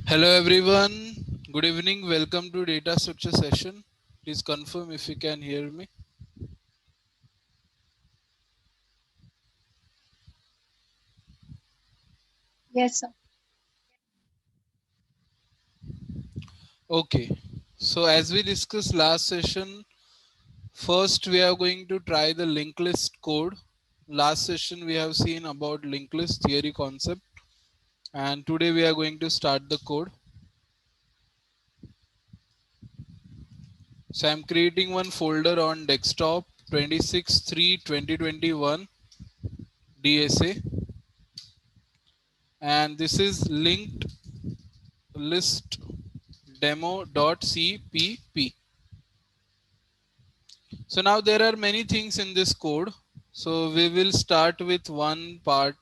Hello everyone, good evening, welcome to data structure session. Please confirm if you can hear me. Yes, sir. Okay, so as we discussed last session, first we are going to try the linked list code. Last session we have seen about linked list theory concept, and today we are going to start the code. So I'm creating one folder on desktop 26/3/2021 DSA, and this is linked list demo.cpp. So now there are many things in this code. So we will start with one part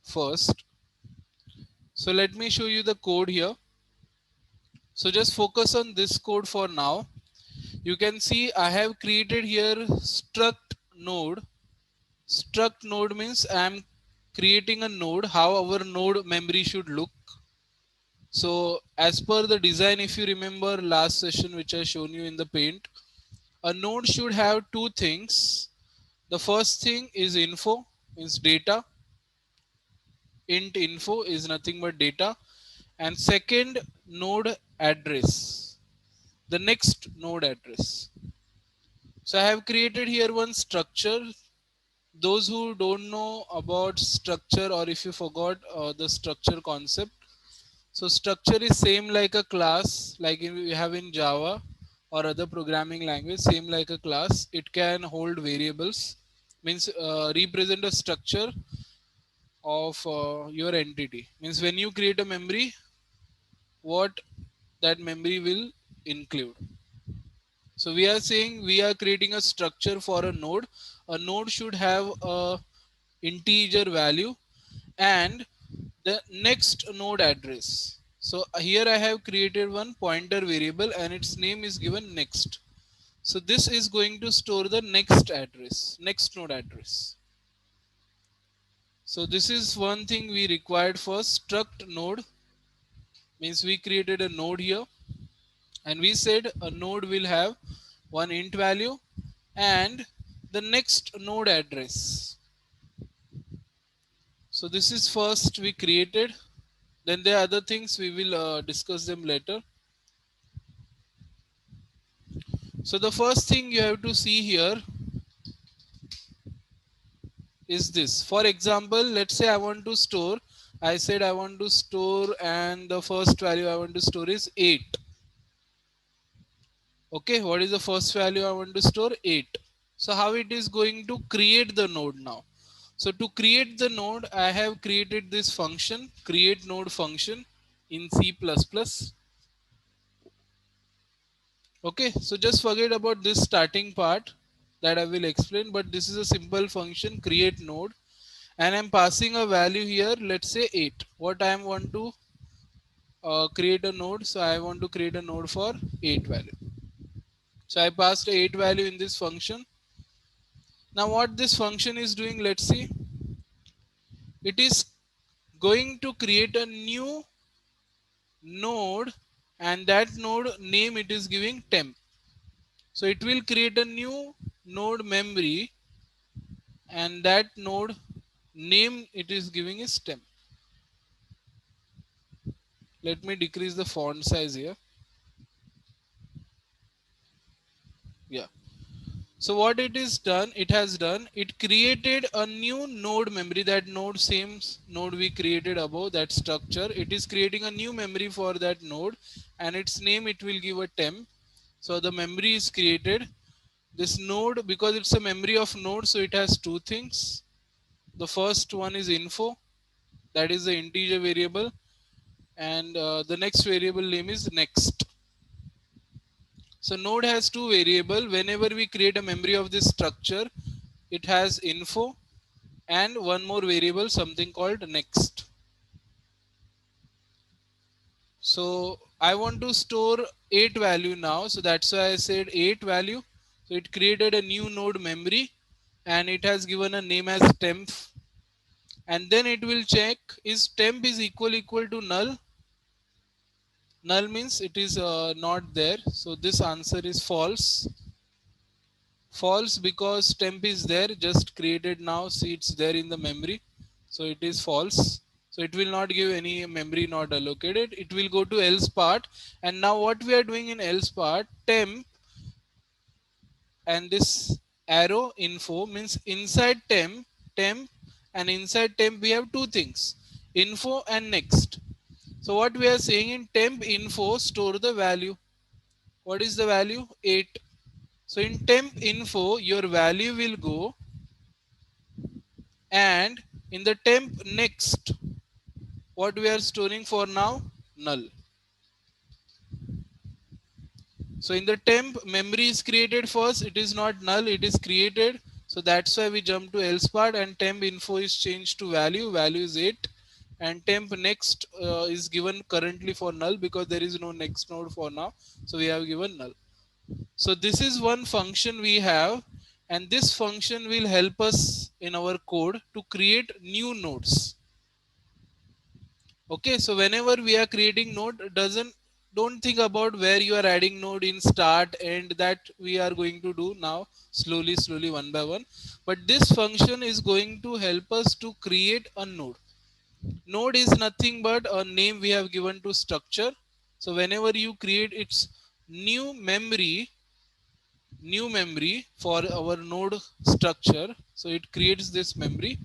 first. So let me show you the code here. So just focus on this code for now. You can see I have created here struct node. Struct node means I am creating a node, how our node memory should look. So as per the design, if you remember last session which I shown you in the paint, a node should have two things. The first thing is info, means data. Int info is nothing but data. And second, node address, the next node address. So I have created here one structure. Those who don't know about structure, or if you forgot the structure concept, so structure is same like a class, like we have in Java or other programming language, same like a class. It can hold variables, means represent a structure of your entity. Means when you create a memory, what that memory will include. So we are saying we are creating a structure for a node. A node should have a integer value and the next node address. So here I have created one pointer variable and its name is given next. So this is going to store the next address, next node address. So this is one thing we required for struct node, means we created a node here and we said a node will have one int value and the next node address. So this is first we created, then there are other things we will discuss them later. So the first thing you have to see here is this. For example, let's say I want to store, I said I want to store and the first value I want to store is 8. Okay, what is the first value I want to store? 8. So how it is going to create the node now? So to create the node, I have created this function, create node function in C++. Okay, so just forget about this starting part that I will explain, but this is a simple function, create node, and I'm passing a value here, let's say 8. What I want to create a node, so I want to create a node for 8 value. So I passed 8 value in this function. Now what this function is doing, let's see. It is going to create a new node and that node name it is giving temp. So it will create a new node memory and that node name it is giving is temp. Let me decrease the font size here. Yeah. So what it is done, it has done, it created a new node memory, that node same node we created above, that structure. It is creating a new memory for that node and its name it will give a temp. So the memory is created. This node, because it's a memory of node, so it has two things. The first one is info, that is the integer variable, and the next variable name is next. So node has two variable. Whenever we create a memory of this structure, it has info and one more variable, something called next. So I want to store 8 value now. So that's why I said 8 value. So it created a new node memory and it has given a name as temp. And then it will check is temp is equal to null. Null means it is not there, so this answer is false. False because temp is there, just created now, see it's there in the memory, so it is false. So it will not give any memory not allocated. It will go to else part. And now what we are doing in else part, temp and this arrow info means inside temp and inside temp we have two things, info and next. So what we are saying, in temp info store the value. What is the value? 8. So in temp info your value will go, and in the temp next what we are storing for now, null. So in the temp memory is created first, it is not null, it is created. So that's why we jump to else part, and temp info is changed to value, value is 8, and temp next is given currently for null because there is no next node for now, so we have given null. So this is one function we have, and this function will help us in our code to create new nodes. Okay, so whenever we are creating node, doesn't don't think about where you are adding node in start end, that we are going to do now slowly one by one. But this function is going to help us to create a node. Node is nothing but a name we have given to structure. So whenever you create its new memory, new memory for our node structure, so it creates this memory.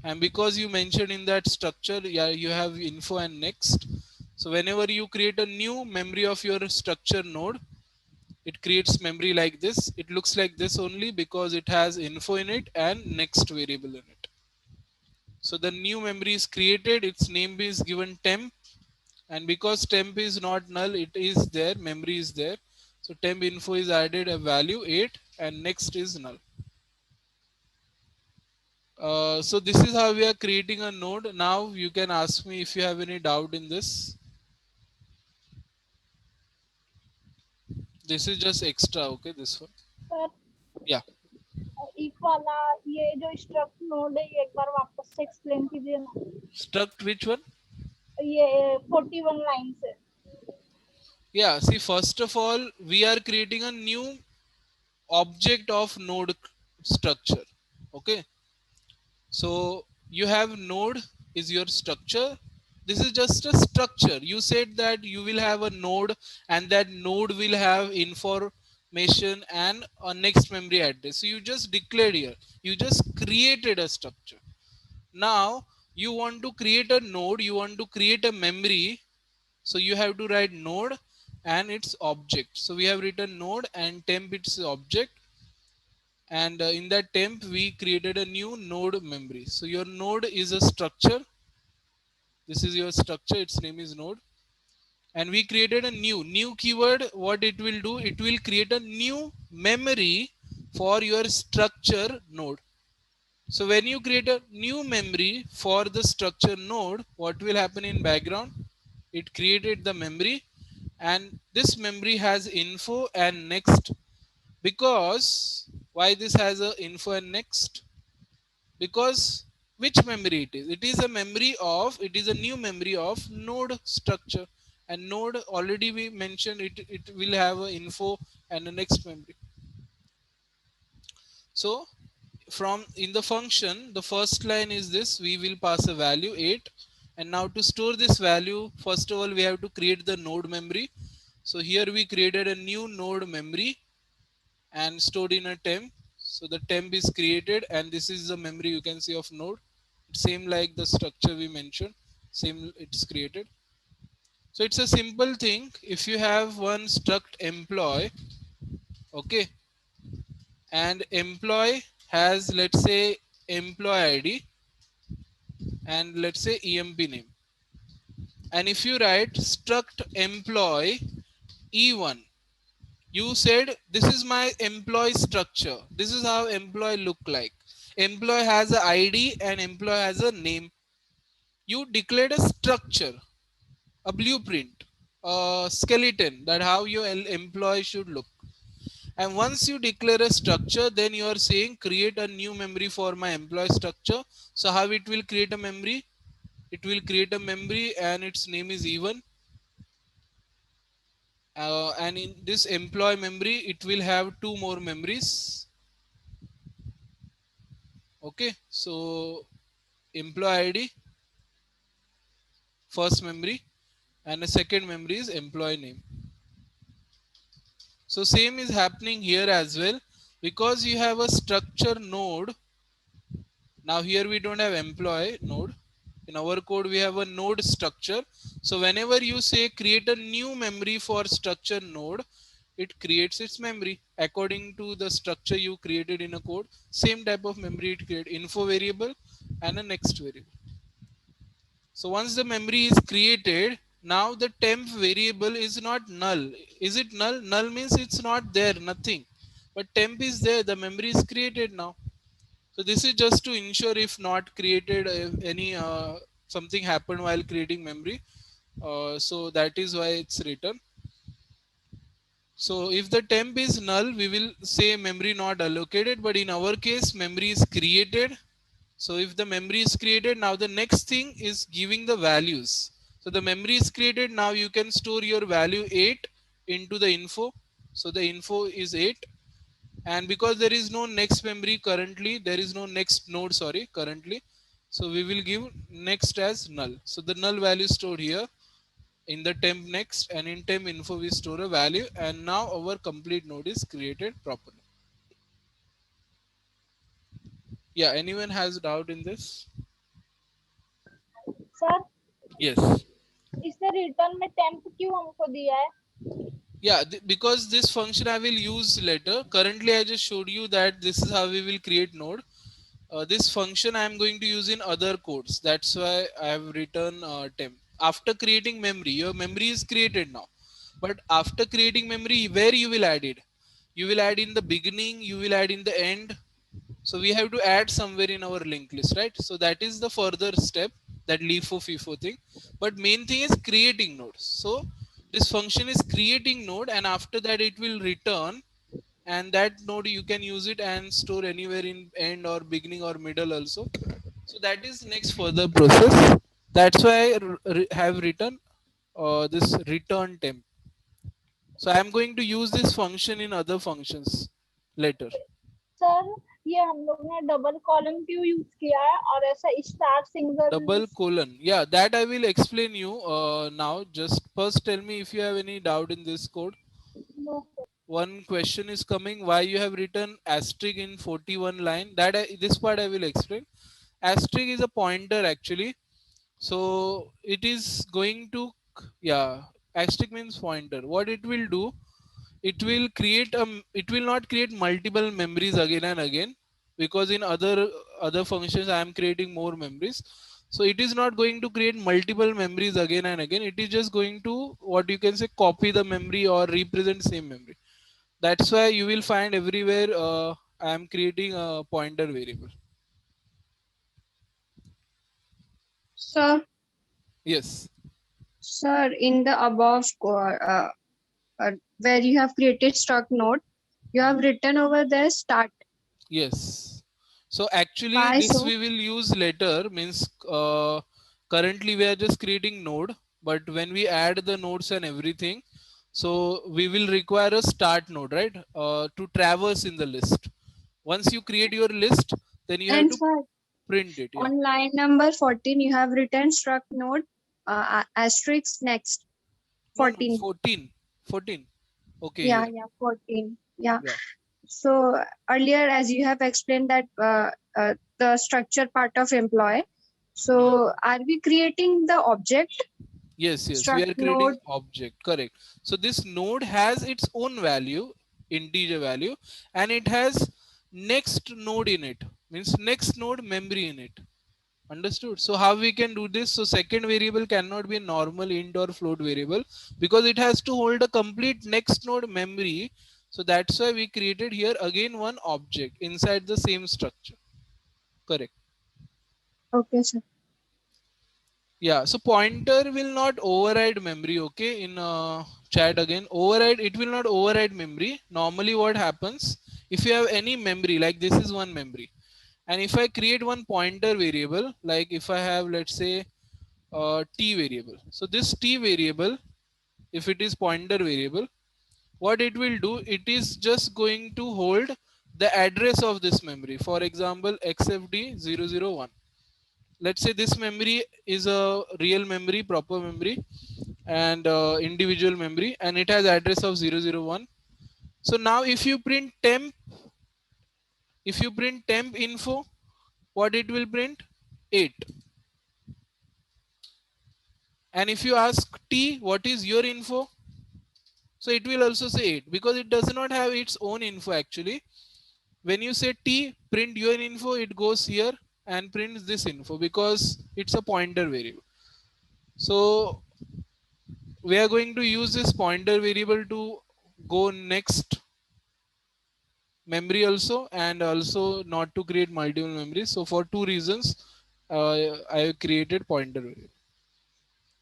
And because you mentioned in that structure, yeah, you have info and next. So whenever you create a new memory of your structure node, it creates memory like this. It looks like this only because it has info in it and next variable in it. So the new memory is created, its name is given temp, and because temp is not null, it is there, memory is there. So temp info is added a value 8, and next is null. So this is how we are creating a node. Now you can ask me if you have any doubt in this. This is just extra, okay, this one. Sir Yeah. if वाला ये जो struct node है ये एक बार वापस से explain कीजिए ना. Struct which one? ये 41 लाइन से. Yeah, see, first of all, we are creating a new object of node structure. Okay. So you have node is your structure. This is just a structure. You said that you will have a node, and that node will have information and a next memory address. So you just declared here. You just created a structure. Now you want to create a node, you want to create a memory. So you have to write node and its object. So we have written node and temp its object, and in that temp we created a new node memory. So your node is a structure. This is your structure, its name is node, and we created a new keyword. What it will do, it will create a new memory for your structure node. So when you create a new memory for the structure node, what will happen in background, it created the memory, and this memory has info and next. Because why this has a info and next? Because which memory it is, it is a memory of, it is a new memory of node structure, and node already we mentioned it will have a info and a next memory. So from in the function, the first line is this, we will pass a value 8, and now to store this value, first of all we have to create the node memory. So here we created a new node memory and stored in a temp. So the temp is created, and this is the memory you can see of node. Same like the structure we mentioned, same it's created. So it's a simple thing. If you have one struct employee, okay, and employee has, let's say, employee ID and let's say emp name, and if you write struct employee e1, you said this is my employee structure, this is how employee look like. Employee has a id and employee has a name. You declared a structure, a blueprint, a skeleton, that how your employee should look. And once you declare a structure, then you are saying create a new memory for my employee structure. So how it will create a memory, it will create a memory and its name is even. and in this employee memory it will have two more memories. Okay, so employee id, first memory, and the second memory is employee name. So same is happening here as well, because you have a structure node. Now here we don't have employee node. In our code we have a node structure. So whenever you say create a new memory for structure node, it creates its memory according to the structure you created in a code. Same type of memory it create info variable and a next variable. So once the memory is created, now the temp variable is not null. Is it null? Null means it's not there, nothing. But temp is there, the memory is created now. So this is just to ensure if not created, if any something happened while creating memory. So that is why it's written. So if the temp is null, we will say memory not allocated. But in our case, memory is created. So if the memory is created, now the next thing is giving the values. So the memory is created. Now you can store your value 8 into the info. So the info is 8. And because there is no next memory currently, there is no next node, sorry, currently. So we will give next as null. So the null value stored here in the temp next, and in temp info we store a value, and now our complete node is created properly. Yeah, anyone has doubt in this? Sir Yes. इसने return में temp क्यों हमको दिया है? Yeah, because this function I will use later. Currently I just showed you that this is how we will create node. This function I am going to use in other codes. That's why I have written temp. After creating memory, your memory is created now. But after creating memory, where you will add it? You will add in the beginning, you will add in the end. So we have to add somewhere in our linked list, right? So that is the further step, that LIFO FIFO thing. But main thing is creating nodes. So this function is creating node, and after that it will return, and that node you can use it and store anywhere in end or beginning or middle also. So that is next further process. That's why I have written this return temp. So I am going to use this function in other functions later. Sir ये हम लोग ने double column क्यों use किया है और ऐसा star single? Double colon, yeah, that I will explain you now. Just first tell me if you have any doubt in this code. No sir. One question is coming, why you have written asterisk in 41 line. This part I will explain. Asterisk is a pointer actually. So it is going to, yeah, asterisk means pointer. What it will do, it will create it will not create multiple memories again and again, because in other functions I am creating more memories. So it is not going to create multiple memories again and again. It is just going to, what you can say, copy the memory or represent same memory. That's why you will find everywhere I am creating a pointer variable. Sir, Yes. sir, in the above where you have created struct node, you have written over there start. Yes. So actually Why this so? we will use later, means currently we are just creating node, but when we add the nodes and everything, so we will require a start node, right? To traverse in the list. Once you create your list, then you have And to sir, print it. Yeah. on line number 14, you have written struct node asterisk next. No, no, 14. 14. 14. Okay, Yeah, here. yeah, 14. Yeah. Yeah. So earlier, as you have explained that the structure part of employee. So are we creating the object Yes, yes, we struct are creating node? object, correct. So this node has its own value, integer value, and it has next node in it, means next node memory in it. Understood? So how we can do this? So second variable cannot be a normal int or float variable, because it has to hold a complete next node memory. So that's why we created here again one object inside the same structure. Correct. Okay, sir. Yeah, so pointer will not override memory. Okay, in chat again, override, it will not override memory. Normally what happens, if you have any memory, like this is one memory, and if I create one pointer variable, like if I have, let's say, t variable, so this t variable if it is pointer variable, what it will do, it is just going to hold the address of this memory. For example, XFD 001. Let's say this memory is a real memory, proper memory, and individual memory, and it has address of 001. So now if you print temp info, what it will print? 8. And if you ask T, what is your info? So it will also say 8, because it does not have its own info actually. When you say T, print your info, it goes here and prints this info because it's a pointer variable. So we are going to use this pointer variable to go next memory also, and also not to create multiple memories. So for two reasons, I created pointer variable.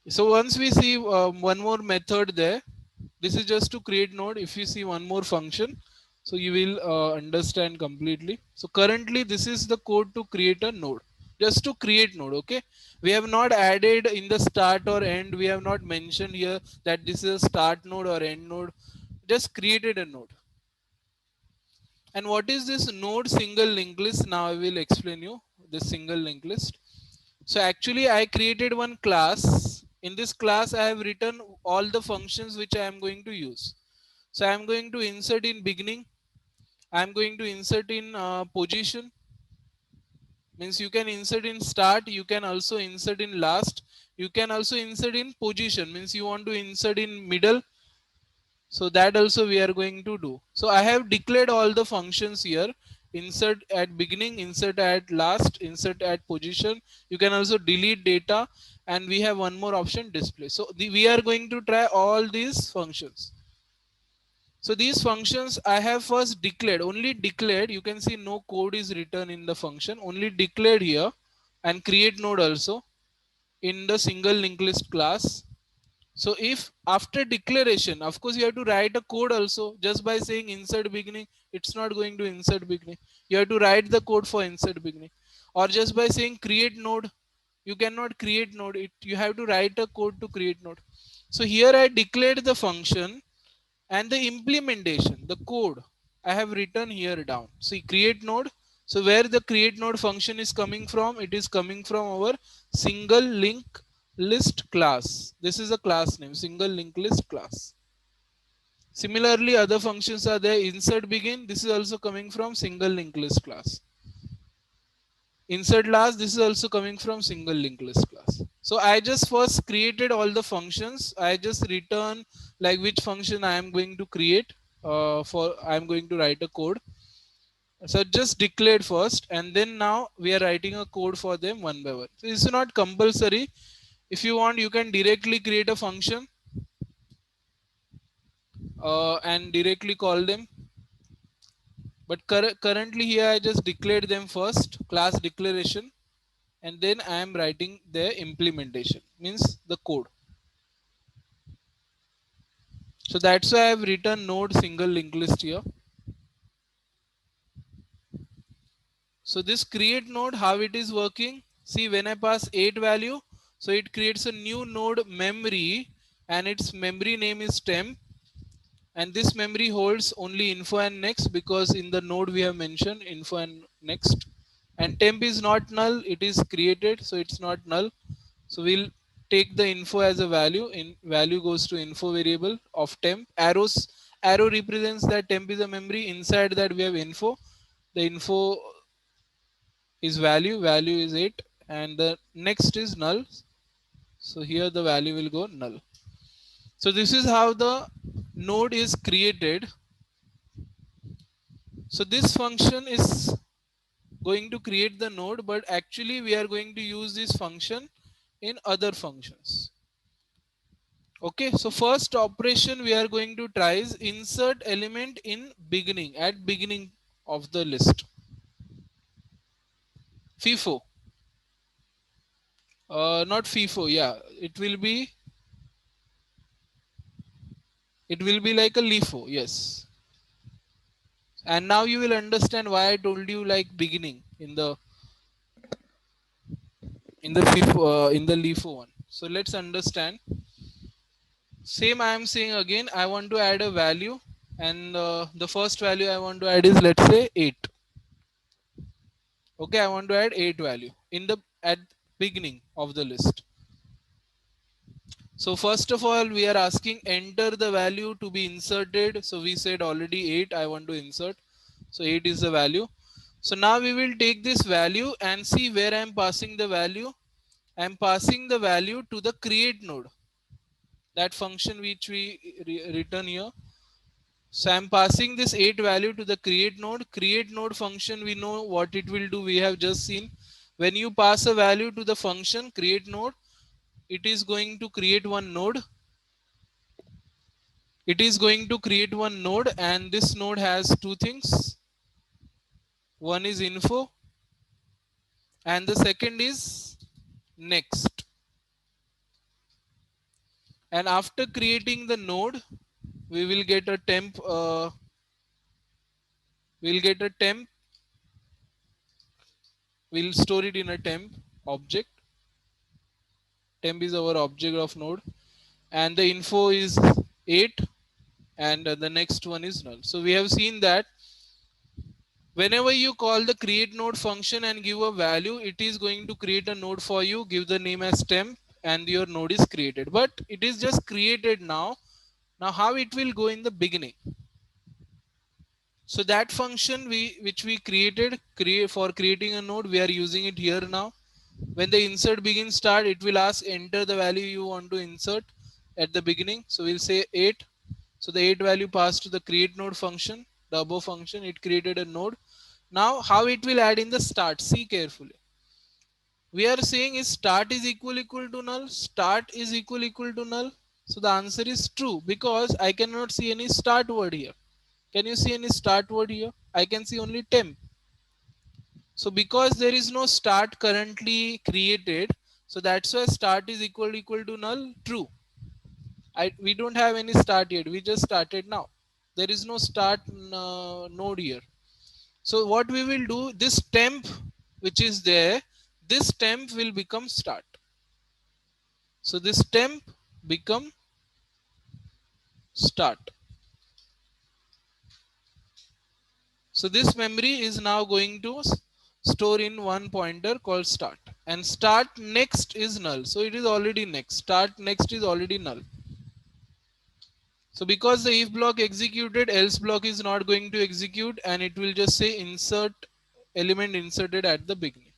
So once we see one more method there, this is just to create node. If you see one more function, so you will understand completely. So currently this is the code to create a node, just to create node. Okay, we have not added in the start or end, we have not mentioned here that this is a start node or end node, just created a node. And what is this node single linked list? Now I will explain you this single linked list. So actually I created one class. In this class I have written all the functions which I am going to use. So I am going to insert in beginning. I am going to insert in position. Means you can insert in start. You can also insert in last. You can also insert in position. Means you want to insert in middle. So that also we are going to do. So I have declared all the functions here. Insert at beginning, insert at last, insert at position. You can also delete data, and we have one more option, display. So we are going to try all these functions. So these functions I have first declared, only declared. You can see no code is written in the function, only declared here, and create node also in the single linked list class. So if after declaration, of course you have to write a code also. Just by saying insert beginning, it's not going to insert beginning. You have to write the code for insert beginning. Or just by saying create node, you cannot create node. You have to write a code to create node. So here I declared the function, and the implementation, the code I have written here down. See, create node. So where the create node function is coming from, it is coming from our single link list class. This is a class name, single link list class. Similarly, other functions are there. Insert begin, this is also coming from single link list class. Insert last, this is also coming from single link list class. So I just first created all the functions. I just return like which function I am going to create. I am going to write a code. So just declared first, and then now we are writing a code for them one by one. So it's not compulsory. If you want, you can directly create a function and directly call them. But currently here I just declared them first, class declaration, and then I am writing the implementation, means the code. So that's why I have written node single linked list here. So this create node, how it is working? See, when I pass 8 value, so it creates a new node memory, and its memory name is temp. And this memory holds only info and next, because in the node we have mentioned info and next. And temp is not null, it is created, so it's not null. So we'll take the info as a value. In value goes to info variable of temp. Arrow represents that temp is a memory. Inside that we have info. The info is value is 8, and the next is null. So here the value will go null. So this is how the node is created. So this function is going to create the node, but actually we are going to use this function in other functions. Okay, so first operation we are going to try is insert element in beginning, at beginning of the list. FIFO. Not FIFO, yeah. It will be like a LIFO, yes. And now you will understand why I told you like beginning in the FIFO, in the LIFO one. So let's understand. Same I am saying again, I want to add a value, and the first value I want to add is, let's say, 8. Okay, I want to add 8 value in the at beginning of the list. So first of all, we are asking enter the value to be inserted. So we said already 8 I want to insert. So 8 is the value. So now we will take this value and see where I am passing the value. I am passing the value to the create node, that function which we return here. So I'm passing this 8 value to the create node. Create node function, we know what it will do. We have just seen, when you pass a value to the function create node, it is going to create one node. It is going to create one node, and this node has two things. One is info and the second is next. And after creating the node, we will get a temp. We'll get a temp. We'll store it in a temp object. Temp is our object of node, and the info is 8, and the next one is null. So we have seen that whenever you call the create node function and give a value, it is going to create a node for you, give the name as temp, and your node is created. But it is just created now. Now how it will go in the beginning? So that function which we created for creating a node, we are using it here now. When the insert begin start, it will ask enter the value you want to insert at the beginning. So we'll say 8. So the 8 value passed to the create node function, the above function. It created a node. Now how it will add in the start? See carefully. We are saying is start is equal to null. Start is equal to null. So the answer is true, because I cannot see any start word here. Can you see any start word here? I can see only temp. So because there is no start currently created, so that's why start is equal to null, true. We don't have any start yet. We just started now. There is no start node here. So what we will do, this temp which is there, this temp will become start. So this temp become start. So this memory is now going to store in one pointer called start, and start next is null. So it is already next. Start next is already null. So because the if block executed, else block is not going to execute, and it will just say insert element inserted at the beginning.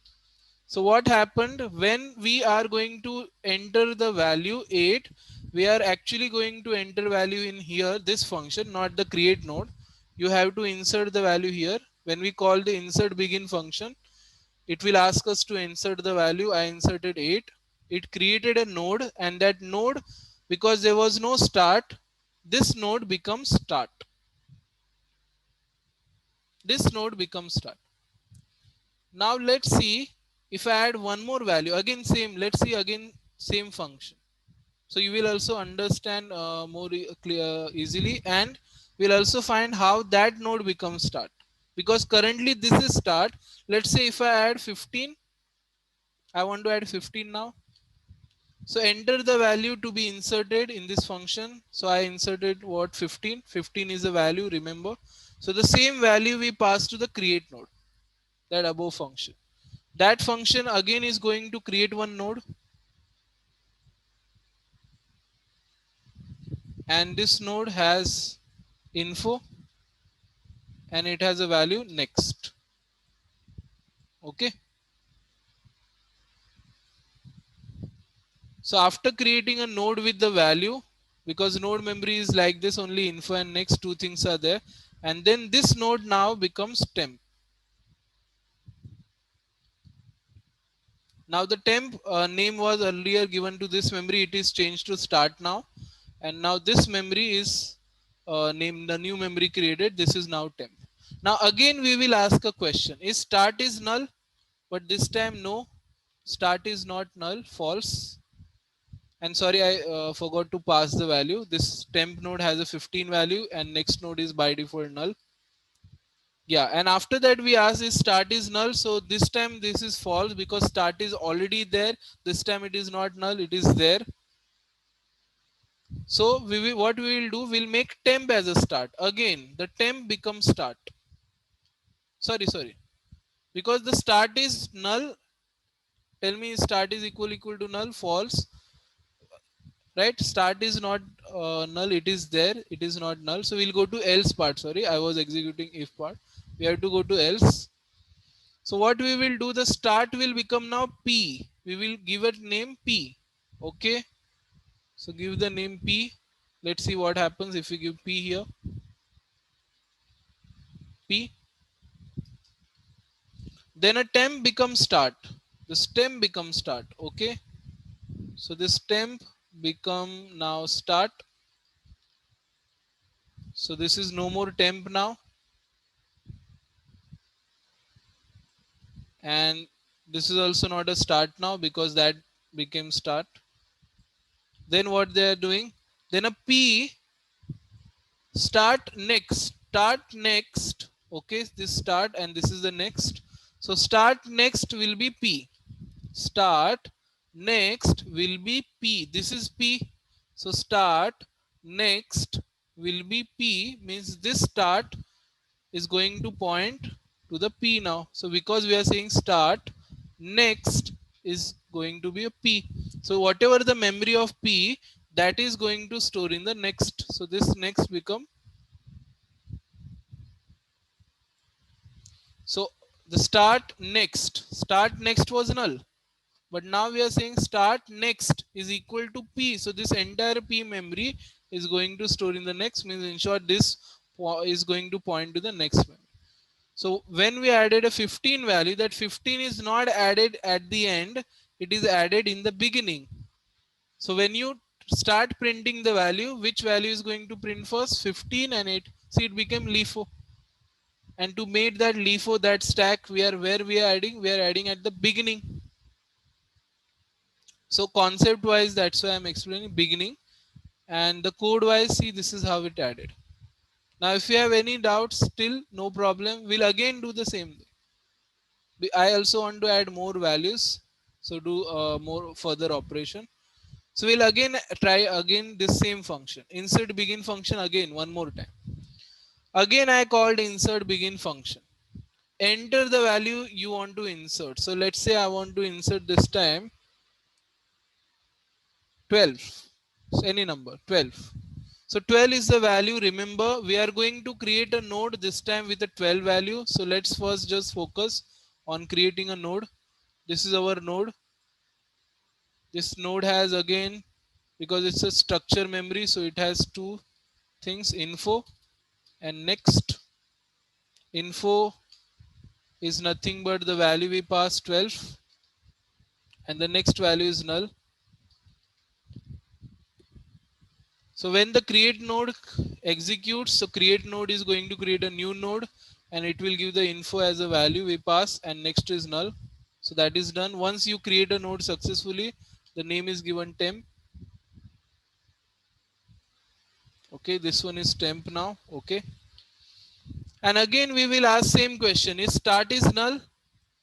So what happened when we are going to enter the value 8, we are actually going to enter value in here, this function, not the create node. You have to insert the value here. When we call the insert begin function, it will ask us to insert the value. I inserted 8. It created a node, and that node, because there was no start, this node becomes start. This node becomes start. Now let's see if I add one more value. Again same, let's see again same function. So you will also understand more clear easily, and we'll also find how that node becomes start. Because currently this is start. Let's say if I add 15, I want to add 15 now. So enter the value to be inserted in this function. So I inserted what, 15. 15 is the value, remember. So the same value we pass to the create node, that above function. That function again is going to create one node, and this node has info and it has a value next. Okay. So after creating a node with the value, because node memory is like this, only info and next, two things are there, and then this node now becomes temp. Now the temp name was earlier given to this memory, it is changed to start now, and now this memory is named the new memory created. This is now temp. Now again we will ask a question, is start is null? But this time no, start is not null, false. And sorry, I forgot to pass the value. This temp node has a 15 value, and next node is by default null. Yeah, and after that we ask is start is null. So this time this is false, because start is already there. This time it is not null, it is there. So what we will do, we'll make temp as a start. Again, the temp becomes start. Sorry. Because the start is null. Tell me start is equal to null, false. Right? Start is not null. It is there. It is not null. So we'll go to else part. Sorry, I was executing if part. We have to go to else. So what we will do, the start will become now P. We will give it name P. Okay. So give the name P. Let's see what happens if we give P here. P. Then a temp becomes start. This temp becomes start. Okay. So this temp become now start. So this is no more temp now. And this is also not a start now because that became start. Then what they are doing? Then a P start next. Okay, this start and this is the next. So start next will be P. Start next will be P. This is P. So start next will be P, means this start is going to point to the P now. So because we are saying start next is going to be a P. So whatever the memory of P, that is going to store in the next. So this next become, so the start next was null, but now we are saying start next is equal to P. So this entire P memory is going to store in the next, means in short this is going to point to the next memory. So when we added a 15 value, that 15 is not added at the end, it is added in the beginning. So when you start printing the value, which value is going to print first? 15 and 8. See, it became LIFO. And to make that LIFO, that stack, we are adding at the beginning. So concept wise, that's why I'm explaining beginning. And the code wise, see, this is how it added. Now if you have any doubts, still no problem, we'll again do the same thing. I also want to add more values, so do more further operation. So we'll again try again this same function, insert begin function, again one more time. Again I called insert begin function. Enter the value you want to insert. So let's say I want to insert this time 12. So any number 12. So 12 is the value. Remember, we are going to create a node this time with a 12 value. So let's first just focus on creating a node. This is our node. This node has, again, because it's a structure memory, so it has two things, info and next. Info is nothing but the value we pass 12 and the next value is null. So when the create node executes, so create node is going to create a new node and it will give the info as a value we pass and next is null. So that is done. Once you create a node successfully, the name is given temp. Okay, this one is temp now. Okay. And again we will ask same question, is start is null?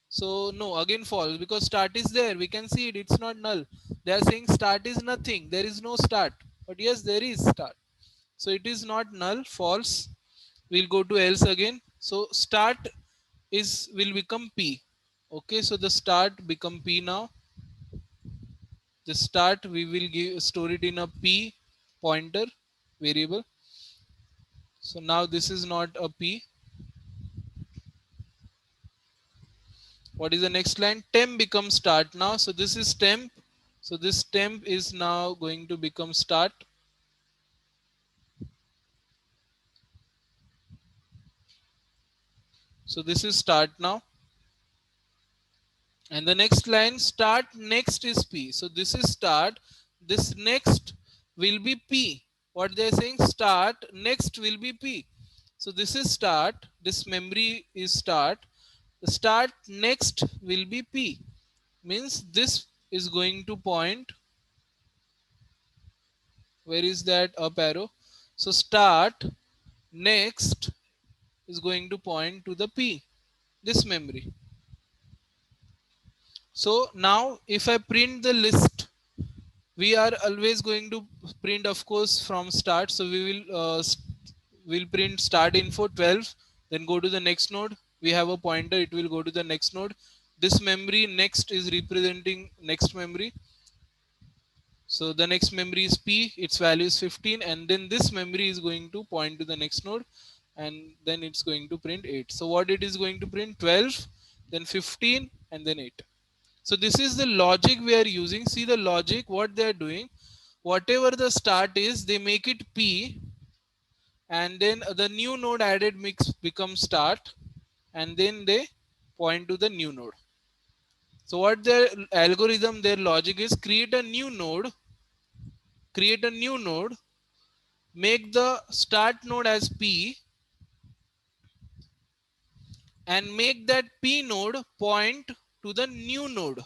So no, again false, because start is there. We can see it, it's not null. They are saying start is nothing. There is no start. But yes, there is start. So it is not null, false. We'll go to else again. So start will become P. Okay, so the start become P now. The start we will store it in a P pointer variable. So now this is not a P. What is the next line? Temp becomes start now. So this is temp. So this temp is now going to become start. So this is start now. And the next line, start next is P. So this is start. This next will be P. What they're saying, start next will be P. So this is start. This memory is start. The start next will be P. Means this is going to point. Where is that up arrow? So start next is going to point to the P, this memory. So now if I print the list we are always going to print, of course, from start. So we will print start info 12, then go to the next node. We have a pointer, it will go to the next node. This memory next is representing next memory. So the next memory is P, its value is 15, and then this memory is going to point to the next node, and then it's going to print 8. So what it is going to print? 12, then 15, and then 8. So this is the logic we are using. See the logic, what they are doing. Whatever the start is, they make it P, and then the new node added mix becomes start, and then they point to the new node. So what their algorithm, their logic is, create a new node, make the start node as P, and make that P node point to the new node,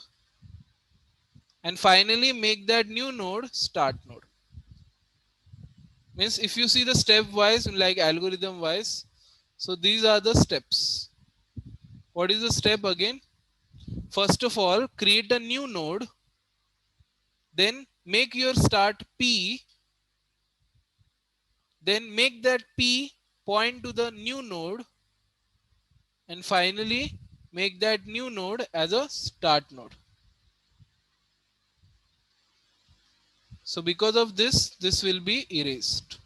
and finally make that new node start node. Means if you see the step wise, like algorithm wise, so these are the steps. What is the step again? First of all, create a new node, then make your start P, then make that P point to the new node, and finally make that new node as a start node. So because of this, this will be erased.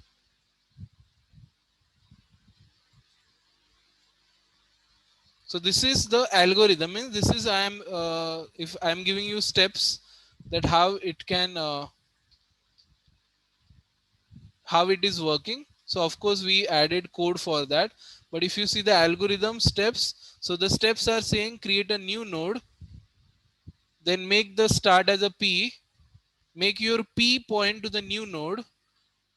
So this is the algorithm. Means this is if I am giving you steps that how it can how it is working. So of course we added code for that, but if you see the algorithm steps, so the steps are saying create a new node, then make the start as a P, make your P point to the new node,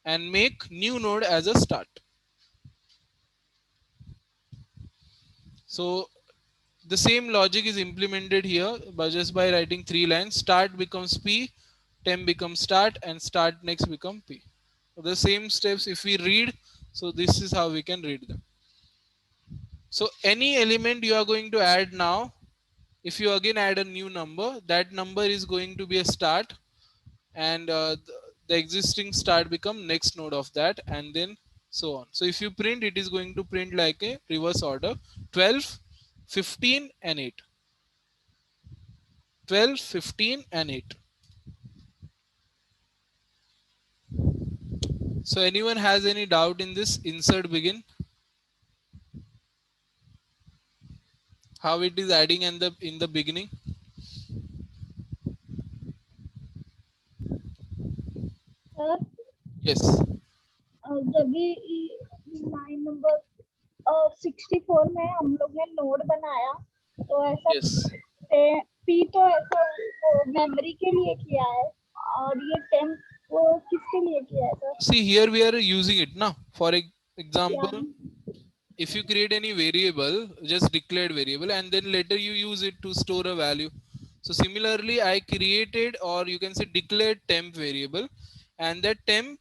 and make new node as a start. So the same logic is implemented here by just by writing 3 lines. Start becomes P, temp becomes start, and start next become P. So the same steps if we read, so this is how we can read them. So any element you are going to add now, if you again add a new number, that number is going to be a start, and the existing start become next node of that, and then so on. So if you print, it is going to print like a reverse order: 12, 15, and 8. 12, 15, and 8. So anyone has any doubt in this insert begin? How it is adding in the beginning? Sir Yes. जब भी line number 64 में हम लोग ने node बनाया, तो ऐसा Yes. P तो ऐसा मेमोरी के लिए किया है, और ये टेम्प वो किसके लिए किया है sir? See here we are using it now. For example, if you create any variable, just declared variable, and then later you use it to store a value. So similarly, I created, or you can say declared temp variable, and that temp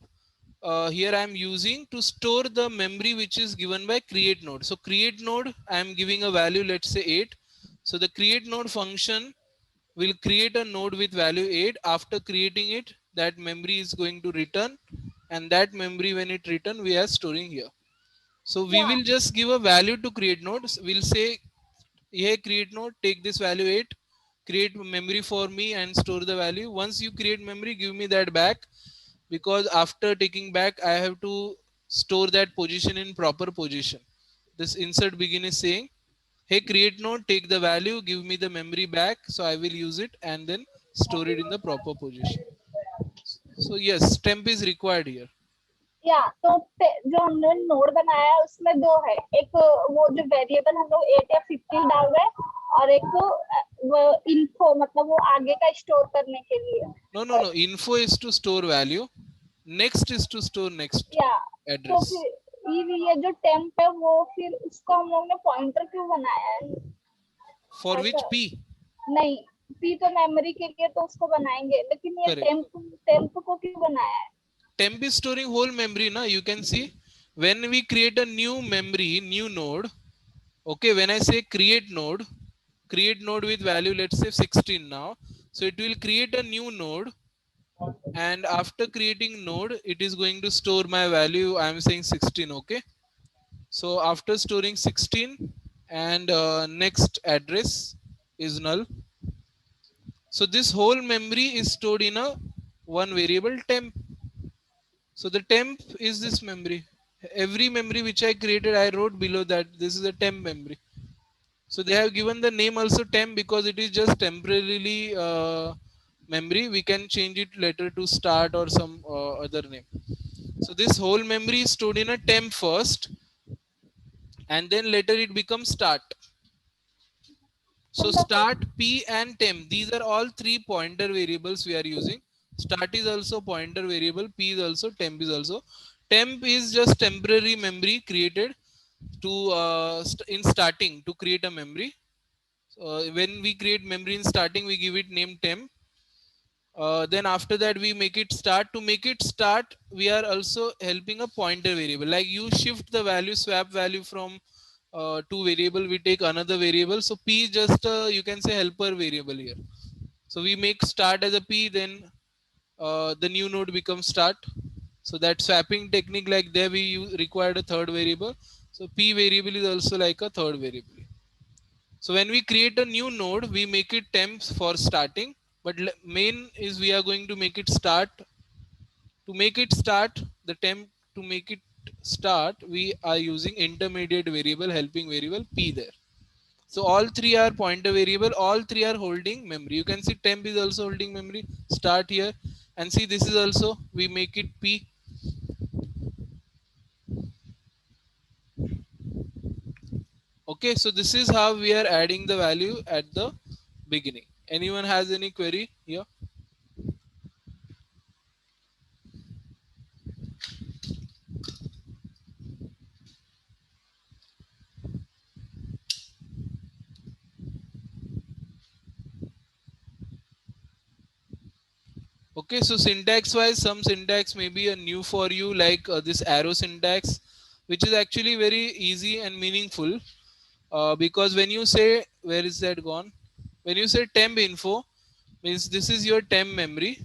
here I am using to store the memory which is given by create node. So create node, I am giving a value, let's say 8. So the create node function will create a node with value 8. After creating it, that memory is going to return, and that memory when it return, we are storing here. So we will just give a value to create node. We'll say, hey create node, take this value 8, create memory for me and store the value. Once you create memory, give me that back, because after taking back, I have to store that position in proper position. This insert begin is saying, hey create node, take the value, give me the memory back, so I will use it and then store it in the proper position. So yes, temp is required here. या तो जो हमने node बनाया है उसमें दो है, एक वो जो वेरिएबल हम लोग 8 या 15 डाल रहे हैं, और एक वो इन्फो, मतलब वो आगे का स्टोर करने के लिए. No, info is to store value, next is to store next या तो address. फिर ये जो टेम्प है वो फिर उसको हम लोग ने पॉइंटर क्यों बनाया है? For which P? नहीं, पी तो मेमोरी के लिए तो उसको बनाएंगे, लेकिन ये टेम्प को क्यों बनाया है? Temp is storing whole memory now. You can see when we create a new memory, new node. Okay, when I say create node with value, let's say 16 now. So it will create a new node, and after creating node, it is going to store my value. I am saying 16. Okay. So after storing 16 and next address is null. So this whole memory is stored in a one variable temp. So the temp is this memory. Every memory which I created, I wrote below that this is a temp memory. So they have given the name also temp because it is just temporarily memory. We can change it later to start or some other name. So this whole memory is stored in a temp first, and then later it becomes start. So start, p and temp, these are all three pointer variables we are using. Start is also pointer variable, p is also, temp is also. Temp is just temporary memory created to in starting to create a memory. When we create memory in starting, we give it name temp. Then after that we make it start. To make it start, we are also helping a pointer variable, like you shift the value, swap value from two variable, we take another variable. So p is just you can say helper variable here. So we make start as a p, then the new node becomes start. So that swapping technique, like there we required a third variable. So p variable is also like a third variable. So when we create a new node, we make it temp for starting, but main is we are going to make it start. To make it start, the temp to make it start, we are using intermediate variable, helping variable p there. So all three are pointer variable, all three are holding memory. You can see temp is also holding memory, start here, and see this is also, we make it p. Okay, so this is how we are adding the value at the beginning. Anyone has any query here? Okay, so syntax wise, some syntax may be a new for you, like this arrow syntax, which is actually very easy and meaningful. Because when you say, where is that gone? When you say temp info, means this is your temp memory.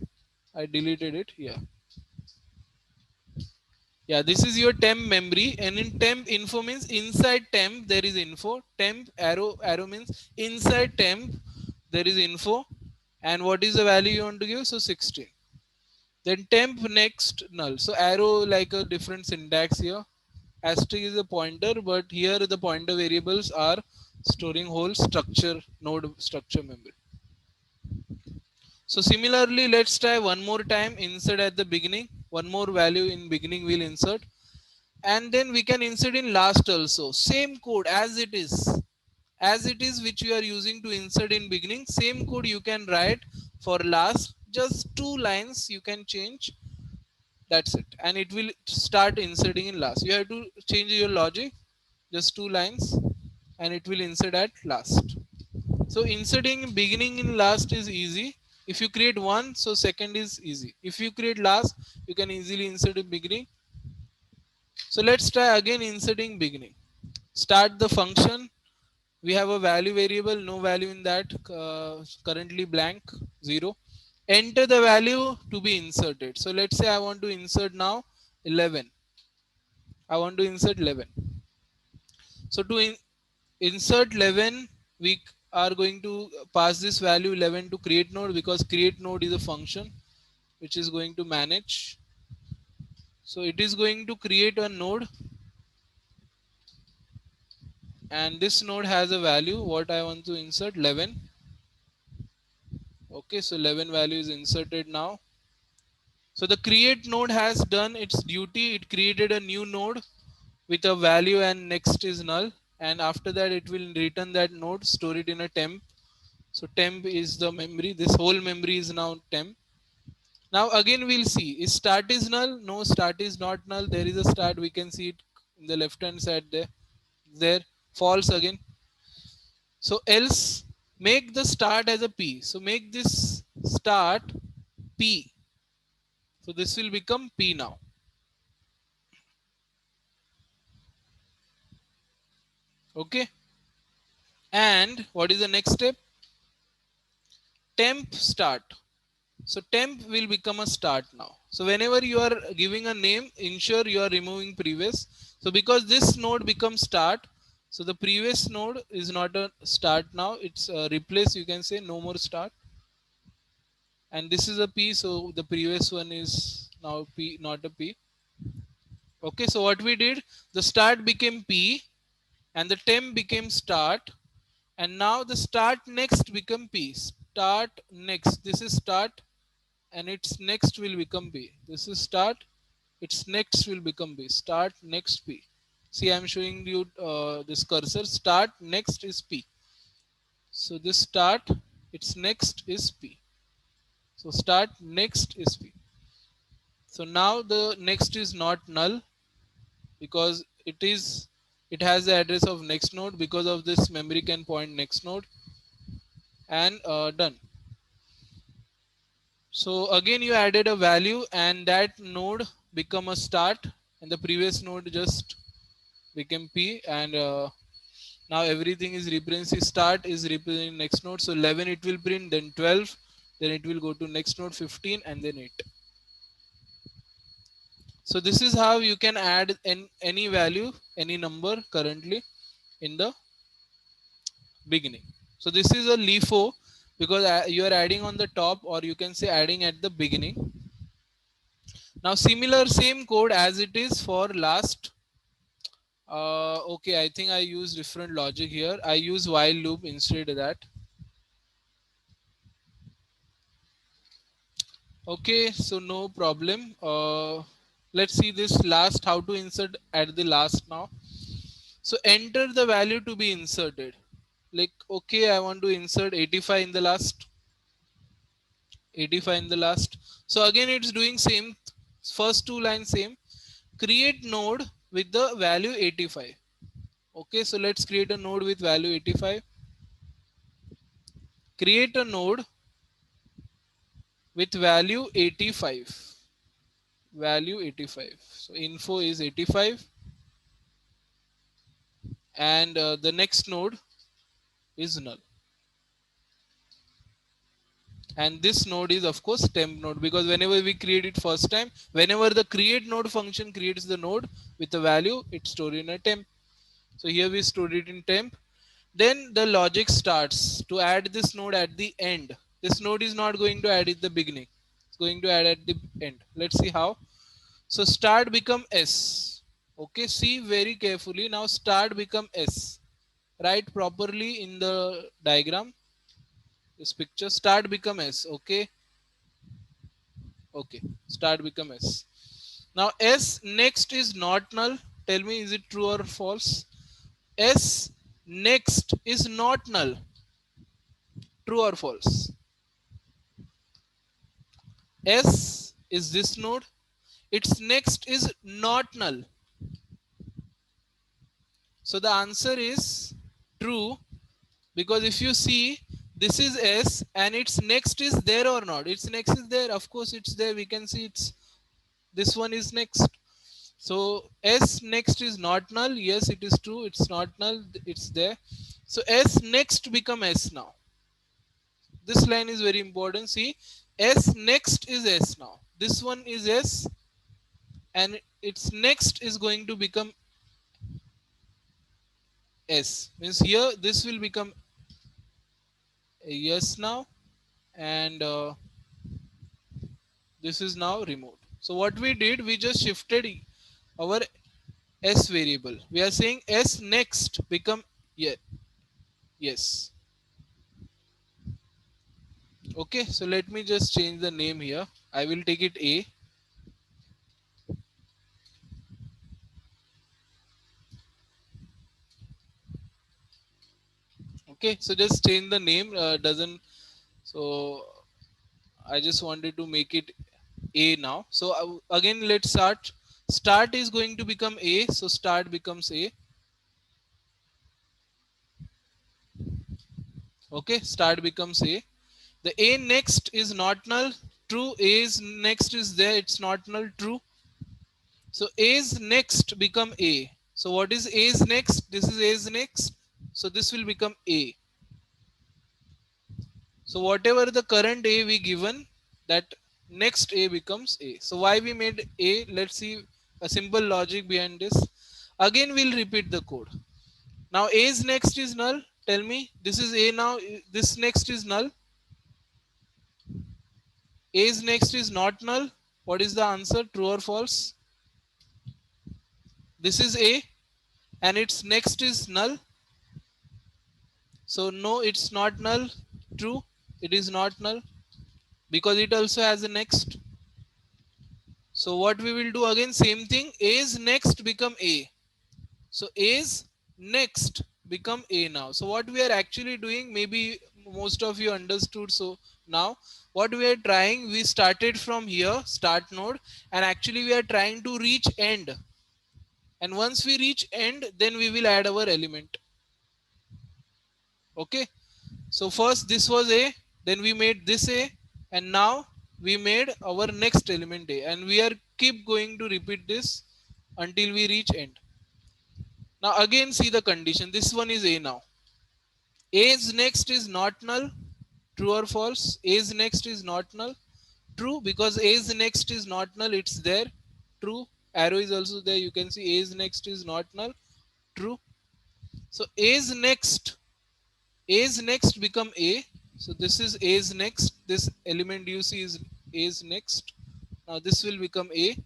I deleted it. Yeah. Yeah, this is your temp memory, and in temp info means inside temp there is info. Temp arrow means inside temp there is info, and what is the value you want to give? So 16. Then temp next null. So arrow like a different syntax here. Asterisk is a pointer, but here the pointer variables are storing whole structure, node structure memory. So similarly, let's try one more time. Insert at the beginning. One more value in beginning we'll insert. And then we can insert in last also. Same code as it is. As it is which we are using to insert in beginning. Same code you can write for last. Just 2 lines you can change. That's it. And it will start inserting in last. You have to change your logic. Just 2 lines. And it will insert at last. So inserting beginning in last is easy. If you create one, so second is easy. If you create last, you can easily insert in beginning. So let's try again inserting beginning. Start the function. We have a value variable, no value in that, currently blank, 0. Enter the value to be inserted. So let's say I want to insert now 11. I want to insert 11. So to insert 11, we are going to pass this value 11 to create node, because create node is a function which is going to manage. So it is going to create a node, and this node has a value what I want to insert, 11. Okay, so 11 value is inserted now. So the create node has done its duty. It created a new node with a value, and next is null. And after that, it will return that node, store it in a temp. So temp is the memory. This whole memory is now temp. Now again we'll see, is start is null? No, start is not null. There is a start. We can see it in the left hand side there. There, false again. So else, make the start as a p. So make this start p. So this will become p now. Okay. And what is the next step? Temp start. So temp will become a start now. So whenever you are giving a name, ensure you are removing previous. So because this node becomes start, so the previous node is not a start now, it's replace, you can say no more start. And this is a P, so the previous one is now P, not a P. Okay, so what we did, the start became P and the temp became start, and now the start next become P. Start next, this is start, and its next will become P. This is start, its next will become B. Start next P. See, I am showing you this cursor. Start next is P. So this start, its next is P. So start next is P. So now the next is not null because it has the address of next node. Because of this, memory can point next node, and done. So again you added a value and that node become a start, and the previous node just became P, and now everything is representing. Start is representing next node. So 11 it will print, then 12, then it will go to next node 15, and then 8. So this is how you can add any value, any number currently in the beginning. So this is a LIFO because you are adding on the top, or you can say adding at the beginning. Now similar same code as it is for last. Okay, I think I use different logic here. I use while loop instead of that. Okay, so no problem. Let's see this last, how to insert at the last now. So enter the value to be inserted. Like, okay, I want to insert 85 in the last. 85 in the last. So again, it's doing same, first two lines same. Create node with the value 85. Okay, so let's create a node with value 85. Create a node with value 85. Value 85. So info is 85. And the next node is null. And this node is of course temp node, because whenever we create it first time, whenever the create node function creates the node with a value, it's stored in a temp. So here we stored it in temp. Then the logic starts to add this node at the end. This node is not going to add at the beginning. It's going to add at the end. Let's see how. So start become S. Okay, see very carefully. Now start become S. Write properly in the diagram. This picture, start become S. Okay. Okay. Start become S. Now S next is not null. Tell me, is it true or false? S next is not null. True or false? S is this node. Its next is not null. So the answer is true, because if you see, this is S and its next is there or not? Its next is there. Of course it's there. We can see it's this one is next. So S next is not null. Yes, it is true. It's not null. It's there. So S next become S now. This line is very important. See, S next is S now. This one is S and its next is going to become S. Means here this will become a yes now, and this is now removed. So what we did, we just shifted our S variable. We are saying S next become yes. Okay, so let me just change the name here. I will take it A. Okay, so just change the name. Doesn't, so I just wanted to make it A now. So again, let's start. Start is going to become A. So start becomes A. Okay, start becomes A. The A next is not null. True. A's next is there. It's not null. True. So A's next become A. So what is A's next? This is A's next. So this will become A. So whatever the current A we given, that next A becomes A. So why we made A? Let's see a simple logic behind this. Again, we'll repeat the code. Now A's next is null. Tell me, this is A now. This next is null. A's next is not null. What is the answer? True or false? This is A and its next is null. So no, it's not null. True, it is not null because it also has a next. So what we will do again, same thing. A's next become A. So A's next become A now. So what we are actually doing, maybe most of you understood. So now what we are trying, we started from here, start node, and actually we are trying to reach end. And once we reach end, then we will add our element. Okay. So first this was A, then we made this A, and now we made our next element A, and we are keep going to repeat this until we reach end. Now again see the condition. This one is A now. A's next is not null. True or false? A's next is not null. True, because A's next is not null. It's there. True. Arrow is also there. You can see A's next is not null. True. So A's next become A. So this is A's next. This element you see is A's next. Now this will become A.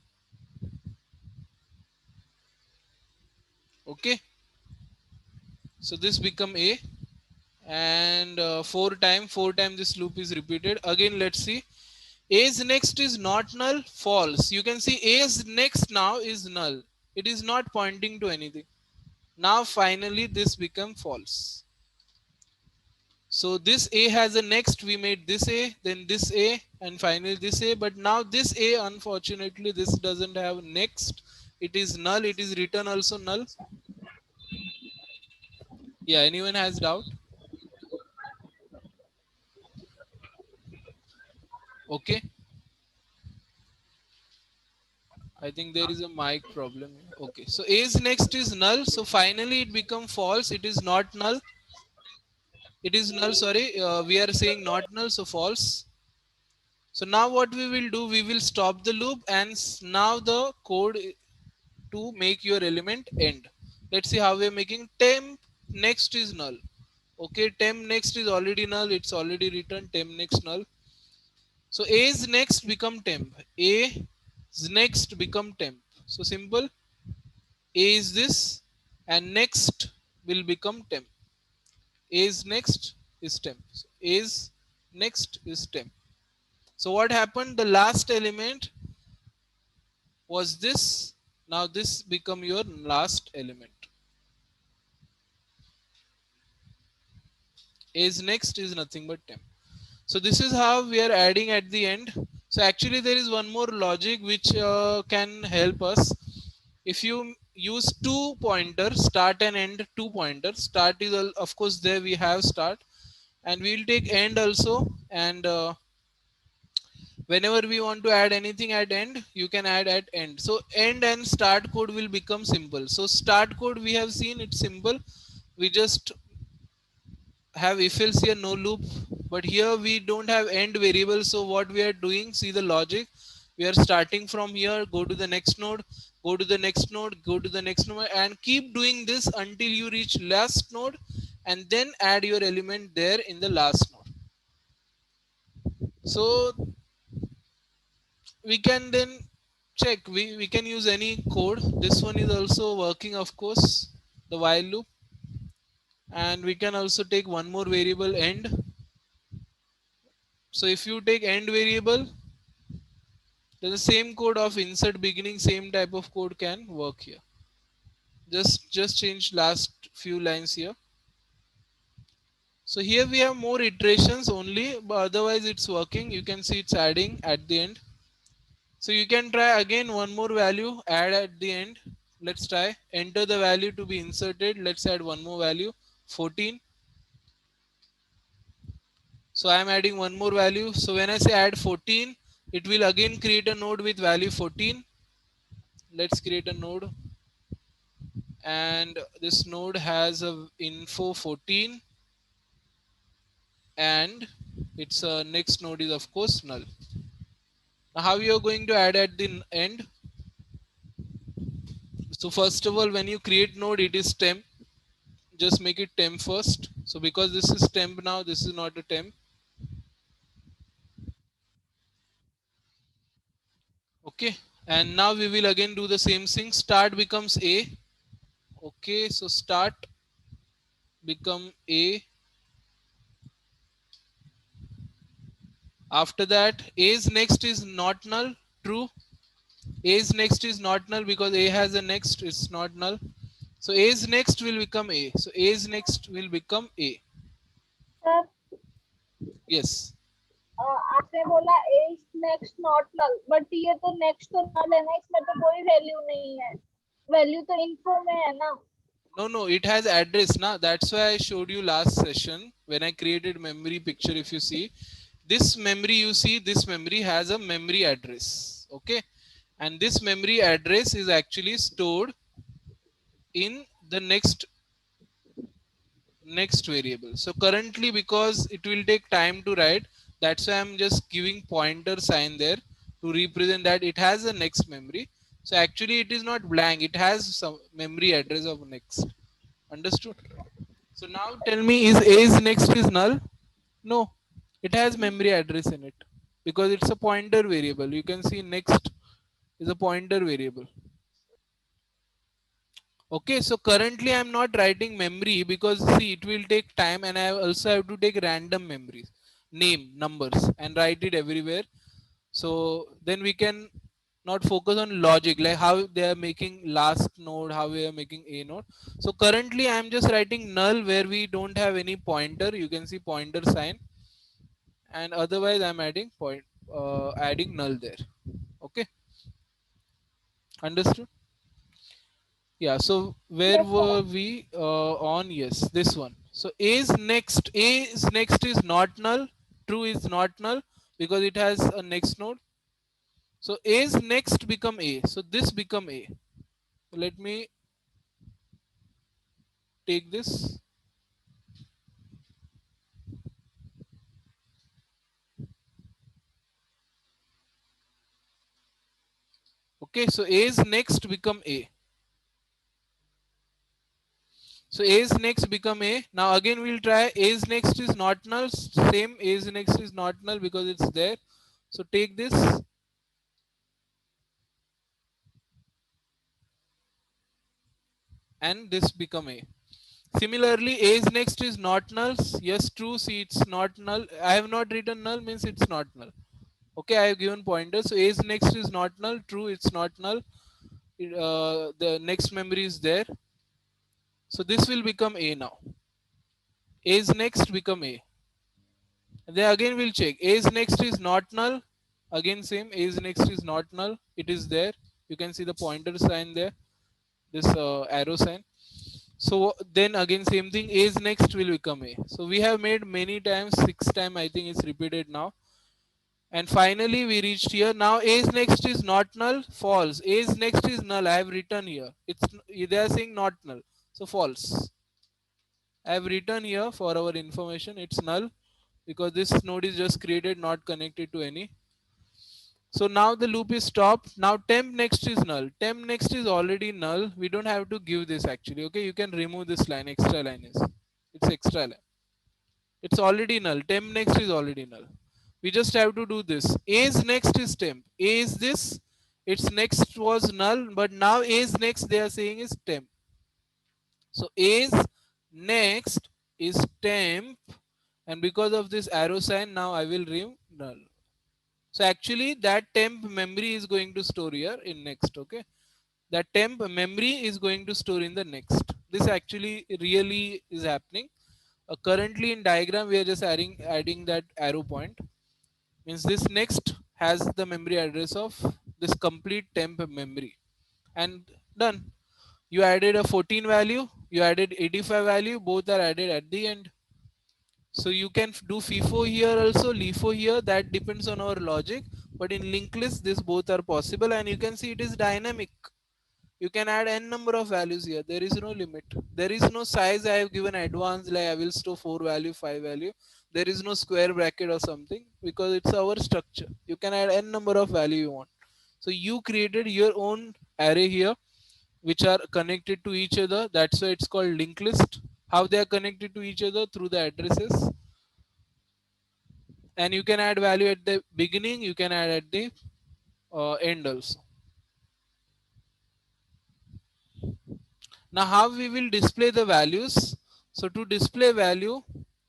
Okay. So this become A, and four time this loop is repeated. Again, let's see. A's next is not null. False. You can see A's next now is null. It is not pointing to anything. Now finally this become false. So this A has a next, we made this A, then this A, and finally this A. But now this A, unfortunately, this doesn't have next. It is null. It is written also null. Yeah, anyone has doubt? Okay. I think there is a mic problem. Okay. So A's next is null. So finally it become false. It is not null. It is null. Sorry. We are saying not null. So false. So now what we will do, we will stop the loop and now the code to make your element end. Let's see how we are making. Temp next is null. Okay, temp next is already null. It's already written temp next null. So A's next become temp. A's next become temp. So simple. A is this and next will become temp. A's next is temp. So A's next is temp. So what happened? The last element was this. Now this become your last element. A's next is nothing but temp. So this is how we are adding at the end. So actually there is one more logic which can help us. If you use two pointers, start and end, two pointers. Start is of course there we have start, and we'll take end also. And whenever we want to add anything at end, you can add at end. So end and start code will become simple. So start code we have seen, it's simple. We just have if else here, no loop, but here we don't have end variable. So what we are doing, see the logic, we are starting from here, go to the next node, go to the next node, go to the next node, and keep doing this until you reach last node, and then add your element there in the last node. So we can then check, we can use any code. This one is also working, of course, the while loop. And we can also take one more variable, end. So if you take end variable, then the same code of insert beginning, same type of code can work here. Just change last few lines here. So here we have more iterations only, but otherwise it's working. You can see it's adding at the end. So you can try again one more value, add at the end. Let's try. Enter the value to be inserted. Let's add one more value, 14. So I am adding one more value. So when I say add 14, it will again create a node with value 14. Let's create a node. And this node has a info 14. And its next node is of course null. Now how you are going to add at the end? So first of all, when you create node, it is temp. Just make it temp first. So because this is temp now, this is not a temp. Okay. And now we will again do the same thing. Start becomes A. Okay. So start become A. After that, A's next is not null. True. A's next is not null because A has a next. It's not null. So A's next will become A. So A's next will become A. Sir Yes. आपने बोला A next not null, but ये तो next तो नल है ना, इसमें तो कोई वैल्यू नहीं है, वैल्यू तो इन्फो में है ना. No, it has address now. That's why I showed you last session when I created memory picture. If you see this memory, you see this memory has a memory address. Okay. And this memory address is actually stored in the next variable. So currently, because it will take time to write, that's why I'm just giving pointer sign there to represent that it has a next memory. So actually it is not blank, it has some memory address of next. Understood? So now tell me, is A is next is null? No, it has memory address in it because it's a pointer variable. You can see next is a pointer variable. Okay, so currently I'm not writing memory because see it will take time and I also have to take random memories, name, numbers and write it everywhere. So then we can not focus on logic like how they are making last node, how we are making a node. So currently I'm just writing null where we don't have any pointer. You can see pointer sign and otherwise I'm adding adding null there. Okay, understood? Yeah, so where Yes sir. were we on? Yes, this one. So A is next is not null. True is not null because it has a next node. So A's next become A. So this become A. Let me take this. Okay, so A's next become A. So A's next become A. Now again we'll try A's next is not null. Same A's next is not null because it's there. So take this and this become A. Similarly, A's next is not null. Yes, true. See, it's not null. I have not written null means it's not null. Okay, I have given pointers. So A's next is not null. True, it's not null. The next memory is there. So this will become A now. A's next become A. And then again we'll check. A's next is not null. Again same. A's next is not null. It is there. You can see the pointer sign there. This arrow sign. So then again same thing. A's next will become A. So we have made many times. 6 times I think it's repeated now. And finally we reached here. Now A's next is not null. False. A's next is null. I have written here. It's they are saying not null. So false. I have written here for our information. It's null because this node is just created, not connected to any. So now the loop is stopped. Now temp next is null. Temp next is already null. We don't have to give this actually. Okay, you can remove this line. Extra line is it's extra line. It's already null. Temp next is already null. We just have to do this. A's next is temp. A is this. Its next was null, but now A's next they are saying is temp. So A's next is temp, and because of this arrow sign, now I will remove null. So actually that temp memory is going to store here in next. Okay, that temp memory is going to store in the next. This actually really is happening. Currently in diagram we are just adding that arrow point. Means this next has the memory address of this complete temp memory, and done. You added a 14 value, you added 85 value, both are added at the end. So you can do FIFO here also, LIFO here, that depends on our logic. But in linked list, this both are possible, and you can see it is dynamic. You can add n number of values here. There is no limit. There is no size I have given advanced, like I will store 4 value, 5 value. There is no square bracket or something, because it's our structure. You can add n number of value you want. So you created your own array here, which are connected to each other. That's why it's called linked list. How they are connected to each other? Through the addresses. And you can add value at the beginning, you can add at the end also. Now how we will display the values? So to display value,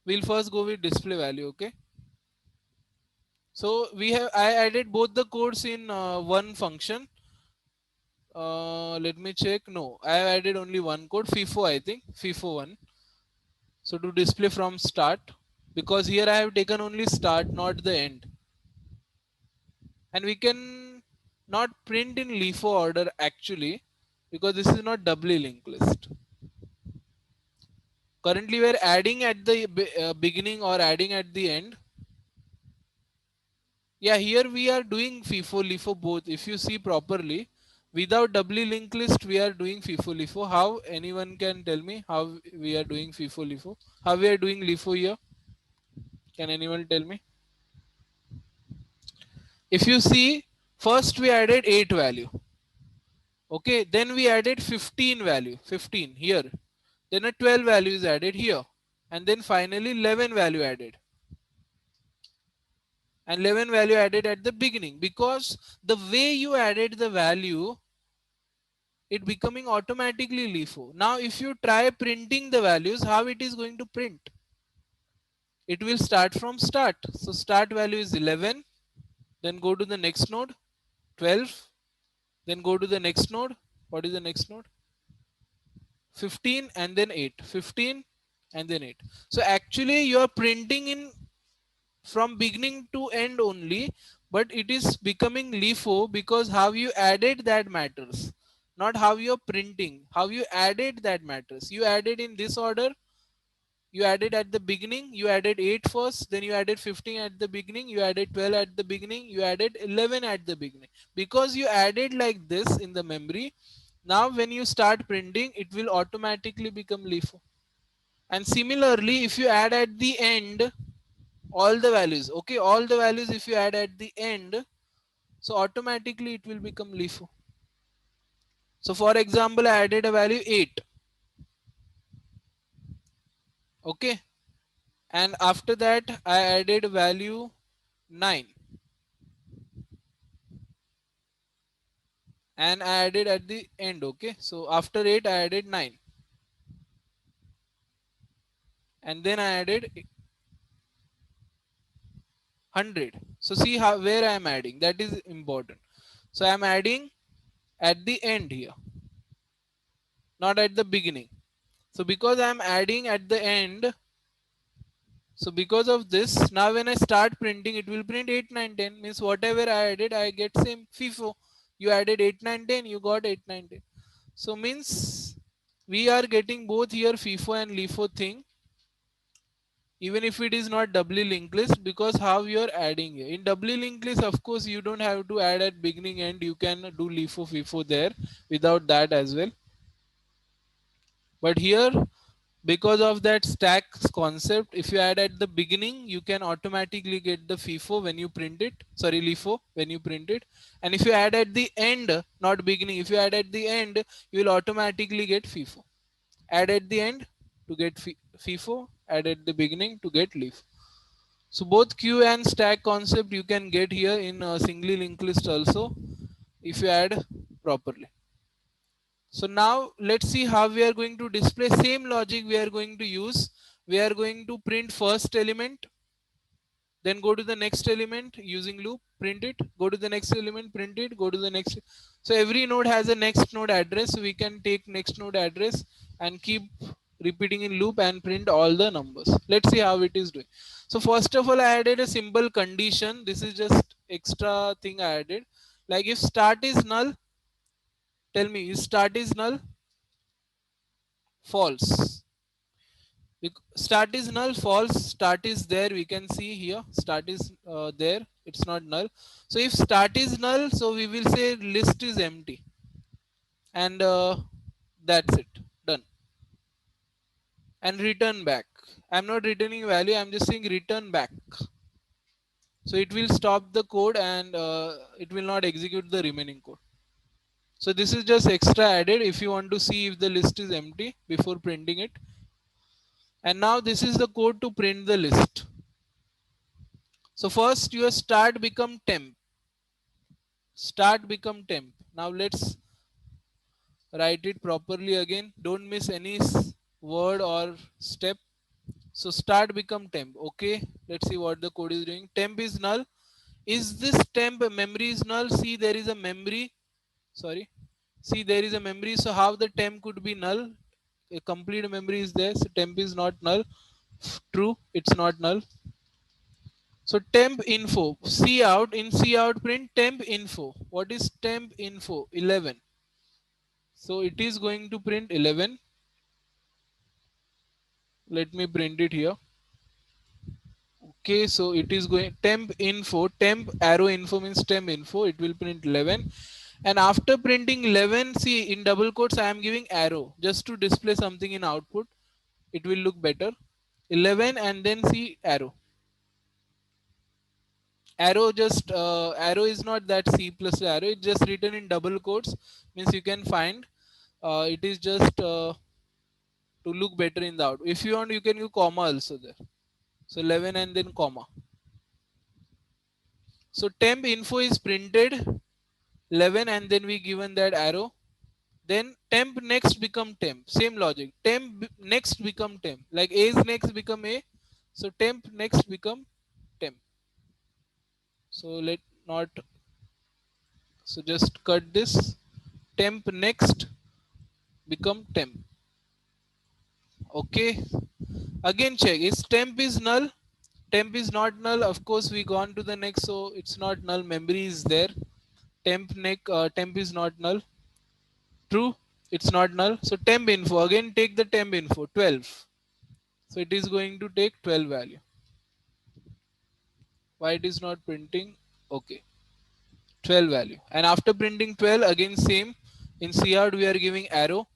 we'll first go with display value. Okay, so I added both the codes in one function. Let me check. No, I have added only one code, FIFO, I think FIFO 1. So to display from start, because here I have taken only start, not the end. And we can not print in LIFO order actually, because this is not doubly linked list. Currently we are adding at the beginning or adding at the end. Yeah, here we are doing FIFO LIFO both. If you see properly, without doubly linked list we are doing FIFO LIFO. How? Anyone can tell me how we are doing FIFO LIFO? How we are doing LIFO here? Can anyone tell me? If you see, first we added 8 value. Okay, then we added 15 value, 15 here. Then a 12 value is added here. And then finally 11 value added. And 11 value added at the beginning, because the way you added the value, it becoming automatically LIFO. Now if you try printing the values, how it is going to print? It will start from start. So start value is 11. Then go to the next node, 12. Then go to the next node. What is the next node? 15 and then 8. 15 and then 8. So actually you are printing in from beginning to end only, but it is becoming LIFO because how you added that matters, not how you're printing. How you added that matters. You added in this order. You added at the beginning, you added 8 first, then you added 15 at the beginning, you added 12 at the beginning, you added 11 at the beginning. Because you added like this in the memory, now when you start printing, it will automatically become LIFO. And similarly, if you add at the end all the values, okay, all the values if you add at the end, so automatically it will become LIFO. So for example, I added a value 8. Okay, and after that I added value 9, and I added at the end. Okay, so after 8 I added 9, and then I added 100. So see how where I am adding, that is important. So I am adding at the end here, not at the beginning. So because I am adding at the end, so because of this, now when I start printing, it will print 8, 9, 10. Means whatever I added, I get same FIFO. You added 8, 9, 10, you got 8, 9, 10. So means we are getting both here FIFO and LIFO thing, even if it is not doubly linked list, because how you are adding here. In doubly linked list, of course, you don't have to add at beginning end. You can do LIFO, FIFO there without that as well. But here, because of that stack concept, if you add at the beginning, you can automatically get the FIFO when you print it. Sorry, LIFO when you print it. And if you add at the end, not beginning, if you add at the end, you will automatically get FIFO. Add at the end to get FIFO, add at the beginning to get LIFO. So both queue and stack concept you can get here in a singly linked list also, if you add properly. So now let's see how we are going to display. Same logic we are going to use. We are going to print first element, then go to the next element using loop, print it, go to the next element, print it, go to the next. So every node has a next node address. So we can take next node address and keep repeating in loop and print all the numbers. Let's see how it is doing. So first of all, I added a simple condition. This is just extra thing I added. Like if start is null, tell me, is start is null? False. Start is null, false. Start is there, we can see here start is there, it's not null. So if start is null, so we will say list is empty. and that's it, done. And return back. I'm not returning value, I'm just saying return back. So it will stop the code and it will not execute the remaining code. So this is just extra added if you want to see if the list is empty before printing it. And now this is the code to print the list. So first your start become temp. Start become temp. Now let's write it properly again. Don't miss any word or step. So start become temp. Okay, let's see what the code is doing. Temp is null. Is this temp memory is null? See, there is a memory. Sorry. See, there is a memory. So how the temp could be null? A complete memory is there. So temp is not null. True, it's not null. So temp info. See out in see out print temp info. What is temp info? 11. So it is going to print 11. Let me print it here. Okay, so it is going temp info, temp arrow info means temp info. It will print 11. And after printing 11, see in double quotes, I am giving arrow just to display something in output. It will look better. 11 and then see arrow. Arrow just, arrow is not that C plus arrow. It's just written in double quotes. Means you can find, it is just to look better in the output. If you want, you can use comma also there. So 11 and then comma. So temp info is printed 11 and then we given that arrow. Then temp next become temp. Same logic. Temp next become temp. Like A's next become A. So temp next become temp. So let not. So just cut this. Temp next become temp. Okay. Again check. Is temp is null? Temp is not null. Of course we gone to the next. So it's not null. Memory is there. Temp is not null. True, it's not null. So temp info, again take the temp info 12. So it is going to take 12 value. Why it is not printing? Okay, 12 value. And after printing 12, again same. In cout we are giving arrow.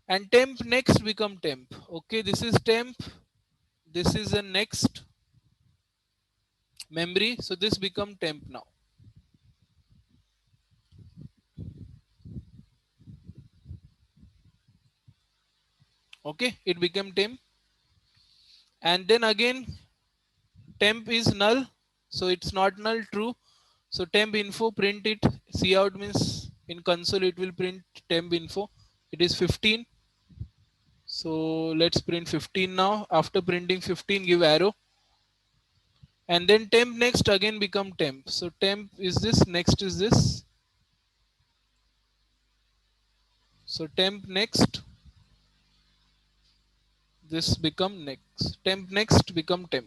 And temp next become temp. Okay, this is temp. This is the next memory. So this become temp now. Okay, it became temp. And then again temp is null, so it's not null. True, so temp info print it. Cout means in console it will print temp info. It is 15, so let's print 15 now. After printing 15, give arrow. And then temp next again become temp. So temp is this, next is this. So temp next, this become next. Temp next become temp.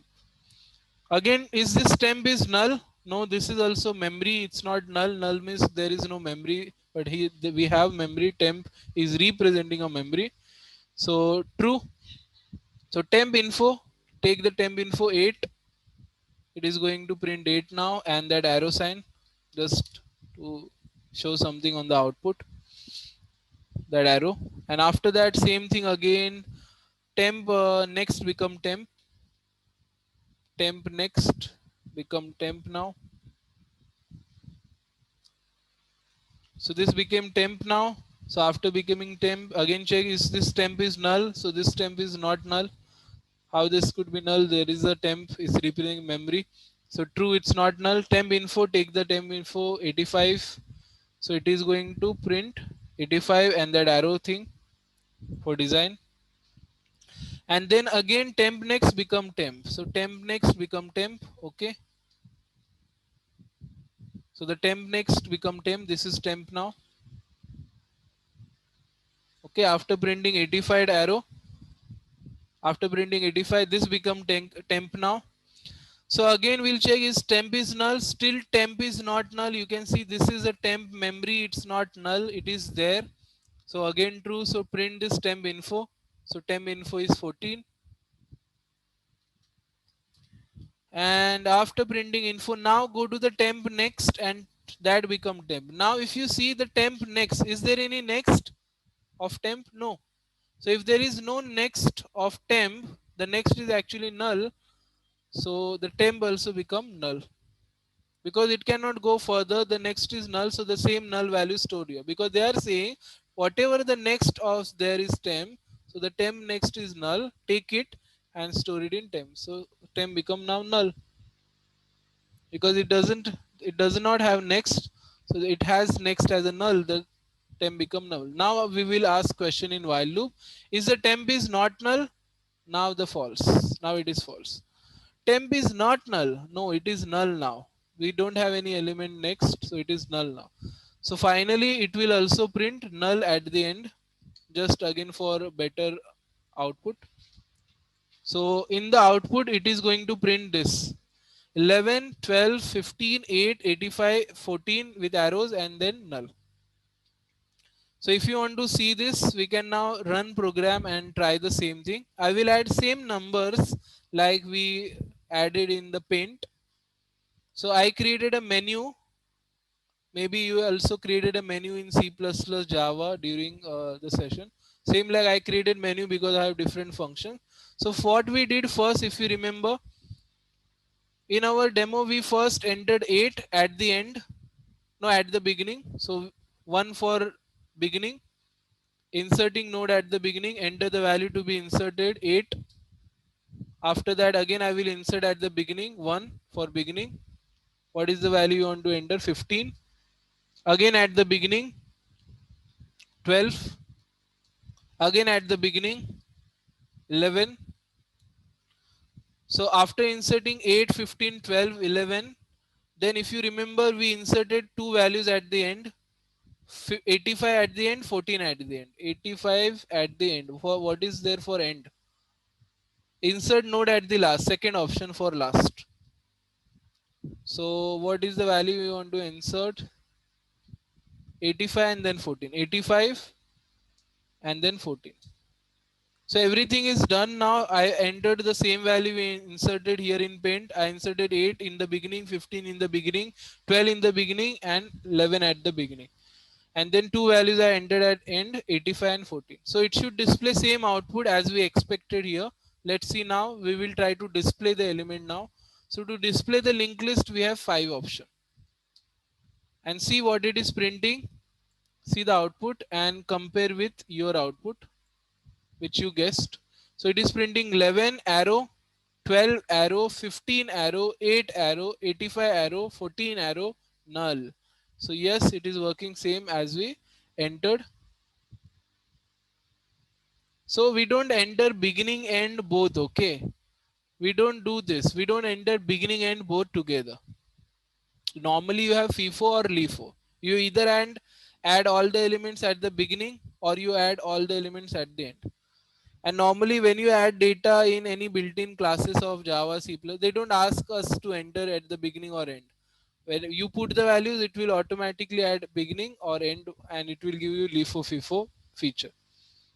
Again, is this temp is null? No, this is also memory. It's not null. Null means there is no memory, but we have memory. Temp is representing a memory. So true. So temp info, take the temp info 8. It is going to print 8 now, and that arrow sign just to show something on the output. That arrow, and after that same thing again. Temp next become temp. Temp next become temp now. So this became temp now. So after becoming temp, again check is this temp is null. So this temp is not null. How this could be null? There is a temp is representing memory. So true, it's not null. Temp info, take the temp info 85. So it is going to print 85 and that arrow thing for design. And then again temp next become temp. So temp next become temp. Okay. So the temp next become temp. This is temp now. Okay, after printing 85 arrow, after printing 85, this become temp now. So again we'll check is temp is null. Still temp is not null. You can see this is a temp memory. It's not null. It is there. So again true. So print this temp info. So temp info is 14. And after printing info, now go to the temp next and next, that become temp. Now if you see the temp next, is there any next of temp? No. So if there is no next of temp, the next is actually null. So the temp also become null, because it cannot go further. The next is null, so the same null value stored here, because they are saying whatever the next of there is temp, so the temp next is null, take it and store it in temp. So temp become now null, because it does not have next, so it has next as a null, the temp become null. Now we will ask question in while loop, is the temp is not null? Now the false, now it is false. Temp is not null, no, it is null now. We don't have any element next, so it is null now. So finally it will also print null at the end, just again for better output. So in the output it is going to print this 11, 12, 15, 8, 85, 14 with arrows and then null. So if you want to see this, we can now run program and try the same thing. I will add same numbers like we added in the paint. So I created a menu. Maybe you also created a menu in C++ Java during the session. Same like I created menu because I have different functions. So what we did first, if you remember, in our demo, we first entered 8 at the end. No, at the beginning. So 1 for beginning. Inserting node at the beginning, enter the value to be inserted 8. After that again I will insert at the beginning 1 for beginning. What is the value you want to enter? 15. Again at the beginning 12. Again at the beginning 11. So after inserting 8, 15, 12, 11, then if you remember we inserted two values at the end, 85 at the end, 14 at the end. 85 at the end. For what is there for end? Insert node at the last, second option for last. So what is the value you want to insert? 85 and then 14. 85 and then 14. So everything is done now. I entered the same value we inserted here in paint. I inserted 8 in the beginning, 15 in the beginning, 12 in the beginning and 11 at the beginning. And then two values I entered at end, 85 and 14. So it should display same output as we expected here. Let's see now. We will try to display the element now. So to display the linked list, we have 5 options. And see what it is printing. See the output and compare with your output, which you guessed. So it is printing 11 arrow, 12 arrow, 15 arrow, 8 arrow, 85 arrow, 14 arrow, null. So yes, it is working same as we entered. So we don't enter beginning end both, okay? We don't do this. We don't enter beginning and both together. Normally you have FIFO or LIFO. You either add all the elements at the beginning or you add all the elements at the end. And normally when you add data in any built-in classes of Java, C++, they don't ask us to enter at the beginning or end. When you put the values, it will automatically add beginning or end and it will give you LIFO FIFO feature.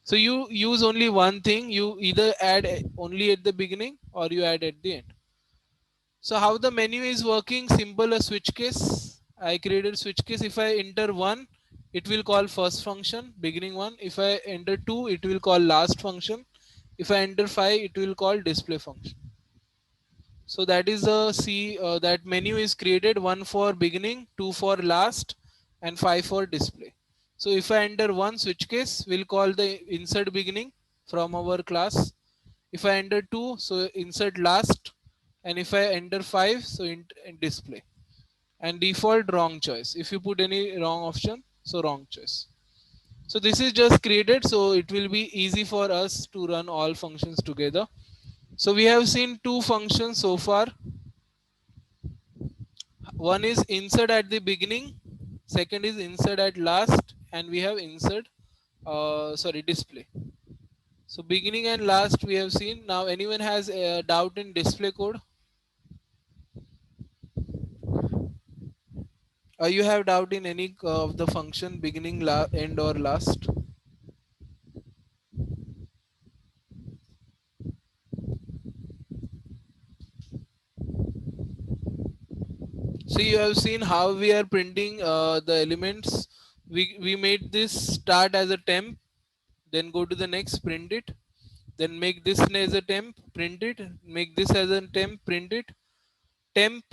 So you use only one thing. You either add only at the beginning or you add at the end. So how the menu is working? Simple, a switch case. I created switch case. If I enter 1, it will call first function, beginning one. If I enter 2, it will call last function. If I enter 5, it will call display function. So that is the that menu is created, 1 for beginning, 2 for last and 5 for display. So if I enter 1 switch case, we'll call the insert beginning from our class. If I enter 2, so insert last, and if I enter 5, so in display. And default wrong choice. If you put any wrong option, so wrong choice. So this is just created, so it will be easy for us to run all functions together. So we have seen two functions so far. One is insert at the beginning, second is insert at last, and we have insert display. So beginning and last we have seen. Now anyone has a doubt in display code? You have doubt in any of the function beginning, end or last? So you have seen how we are printing the elements. We made this start as a temp, then go to the next, print it, then make this as a temp, print it, make this as a temp, print it, temp,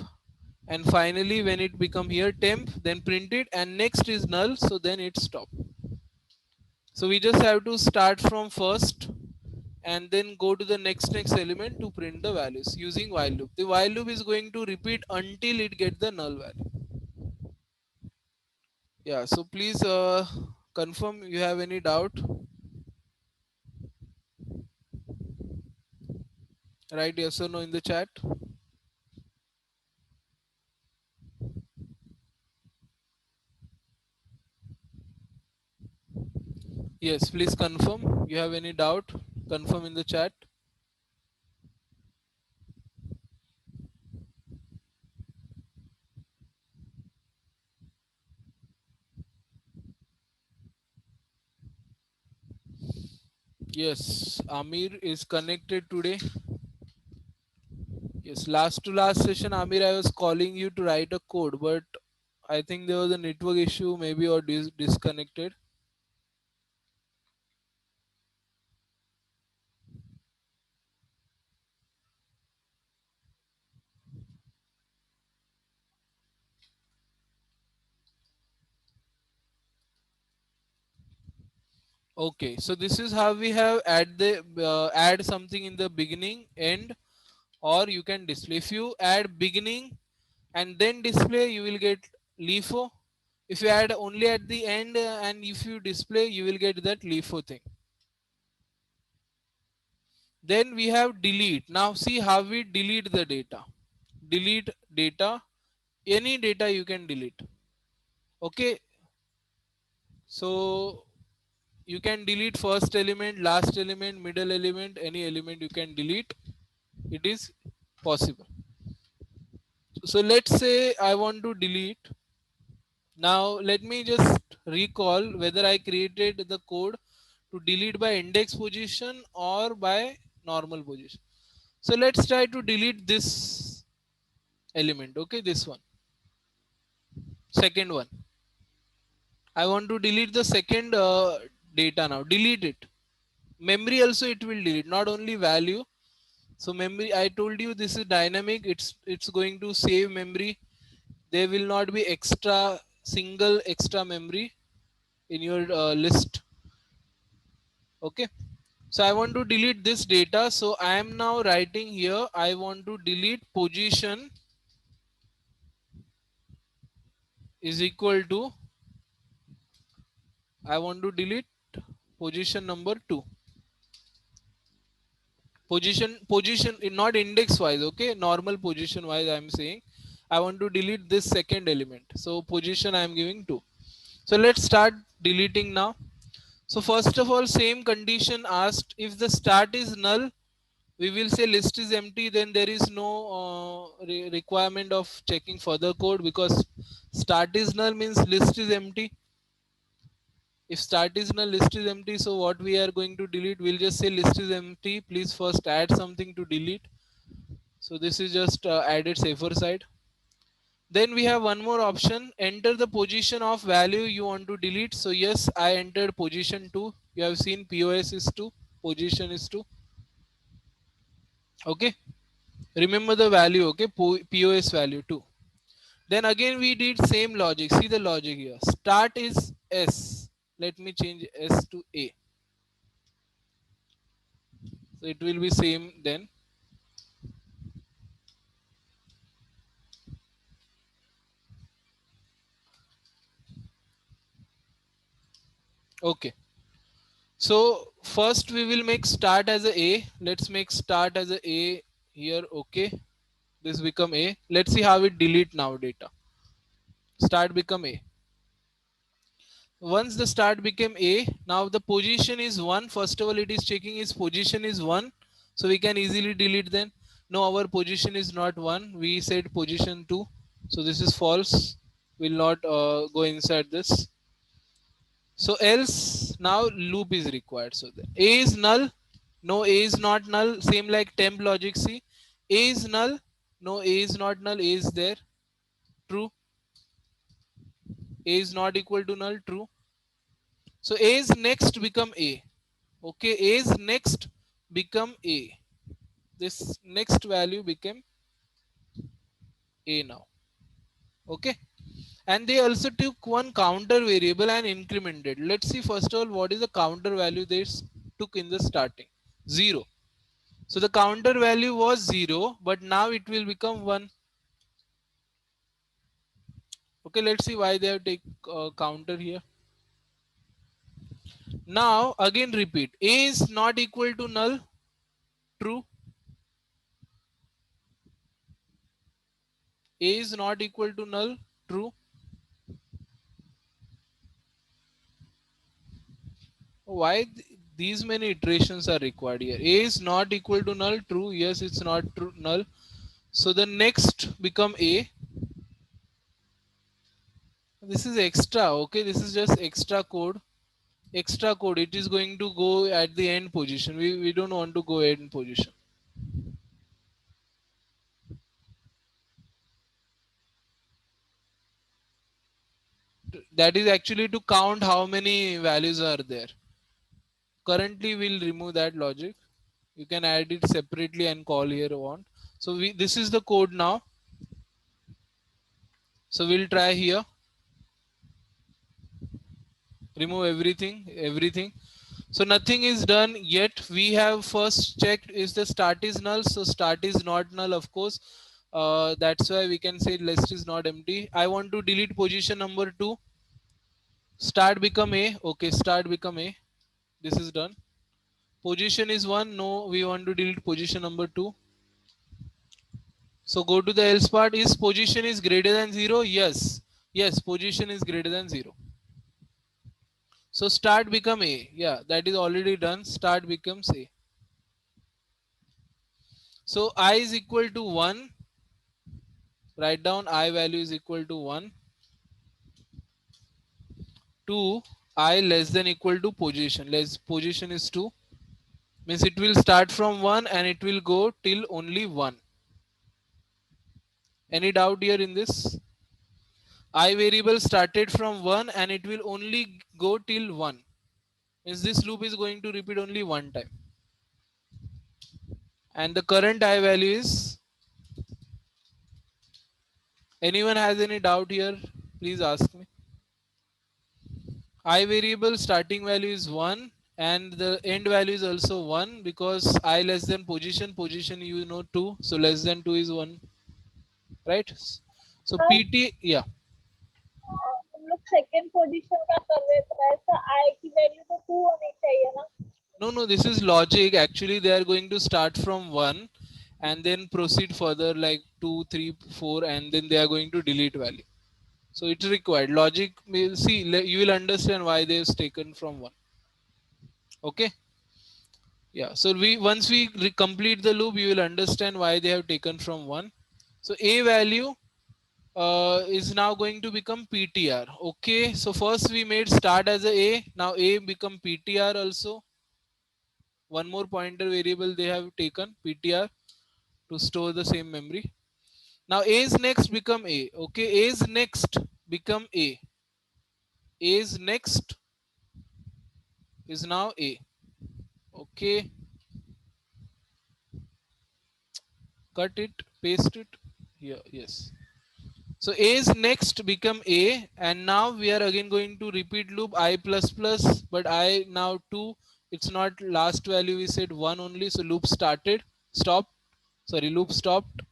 and finally when it become here temp, then print it, and next is null, so then it stop. So we just have to start from first and then go to the next element to print the values using while loop. The while loop is going to repeat until it get the null value. Yeah, so please confirm you have any doubt. Write yes or no in the chat. Yes, please confirm you have any doubt. Confirm in the chat. Yes, Amir is connected today. Yes, last to last session, Amir, I was calling you to write a code, but I think there was a network issue, maybe, or disconnected. Okay, so this is how we have add something in the beginning, end, or you can display. If you add beginning and then display, you will get LIFO. If you add only at the end and if you display, you will get that LIFO thing. Then we have delete. Now see how we delete the data. Delete data, any data you can delete. Okay, so you can delete first element, last element, middle element, any element you can delete. It is possible. So let's say I want to delete. Now let me just recall whether I created the code to delete by index position or by normal position. So let's try to delete this element. Okay, this one, second one. I want to delete the second data now. Delete it. Memory also it will delete, not only value. So memory, I told you this is dynamic. It's going to save memory. There will not be extra single extra memory in your list. Okay. So I want to delete this data. So I am now writing here. I want to delete position is equal to. I want to delete position number 2. Position not index wise. Okay, normal position wise I am saying I want to delete this second element, so position I am giving 2. So let's start deleting now. So first of all, same condition asked. If the start is null, we will say list is empty, then there is no requirement of checking further code, because start is null means list is empty. If start is null, list is empty, so what we are going to delete, we'll just say list is empty, please first add something to delete. So this is just added safer side. Then we have one more option, enter the position of value you want to delete. So yes, I entered position 2. You have seen POS is 2, position is 2. Okay, remember the value. Okay, POS value 2. Then again we did same logic. See the logic here. Start is S. Let me change S to A. So it will be same then. Okay. So first we will make start as a A. Let's make start as a A here. Okay. This become A. Let's see how it delete now data. Start become A. Once the start became A, now the position is 1. First of all, it is checking its position is 1. So we can easily delete then. No, our position is not 1. We said position 2. So this is false. Will not go inside this. So else now loop is required. So the A is null. No, A is not null. Same like temp logic. See, A is null. No, A is not null. A is there. true. A is not equal to null, true. So A is next become A. Okay, A is next become A. This next value became A now. Okay. And they also took one counter variable and incremented. Let's see first of all what is the counter value they took in the starting. 0. So the counter value was 0, but now it will become 1. Okay, let's see why they have take counter here. Now again repeat. A is not equal to null, true. A is not equal to null, true. Why these many iterations are required here? A is not equal to null, true. Yes, it's not true, null. So the next become A. This is extra. Okay, this is just extra code. Extra code. It is going to go at the end position. We don't want to go end position. That is actually to count how many values are there. Currently we'll remove that logic. You can add it separately and call here on. So this is the code now. So we'll try here. Remove everything. So nothing is done yet. We have first checked is the start is null. So start is not null, of course. That's why we can say list is not empty. I want to delete position number 2. Start become A. Okay, start become A. This is done. Position is 1. No, we want to delete position number 2. So go to the else part. Is position is greater than 0? Yes. Yes, position is greater than 0. So start become A. Yeah, that is already done. Start becomes A. So I is equal to 1. Write down I value is equal to 1. 2. I less than equal to position. Position is 2. Means it will start from 1 and it will go till only 1. Any doubt here in this? I variable started from 1 and it will only go till 1. Means this loop is going to repeat only one time. And the current I value is, anyone has any doubt here? Please ask me. I variable starting value is 1 and the end value is also 1 because I less than position, you know 2, so less than 2 is 1, right? So PT, yeah. हम लोग second position का कर रहे थे, ऐसा आई की value तो 2 होनी चाहिए ना? No, this is logic. Actually they are going to start from 1 and then proceed further like 2, 3, 4 and then they are going to delete value. So it's required logic. We'll see, you will understand why they is taken from 1. Okay, yeah. So once we complete the loop, you will understand why they have taken from 1. So A value is now going to become PTR. Okay, so first we made start as a now A become PTR also. One more pointer variable they have taken, PTR, to store the same memory. Now A's next become A. Okay, A's next become A. A's next is now A. Okay, cut it, paste it here. Yes. So A is next become A, and now we are again going to repeat loop I plus plus, but I now 2. It's not last value, we said 1 only. So loop started, stopped. Sorry, loop stopped.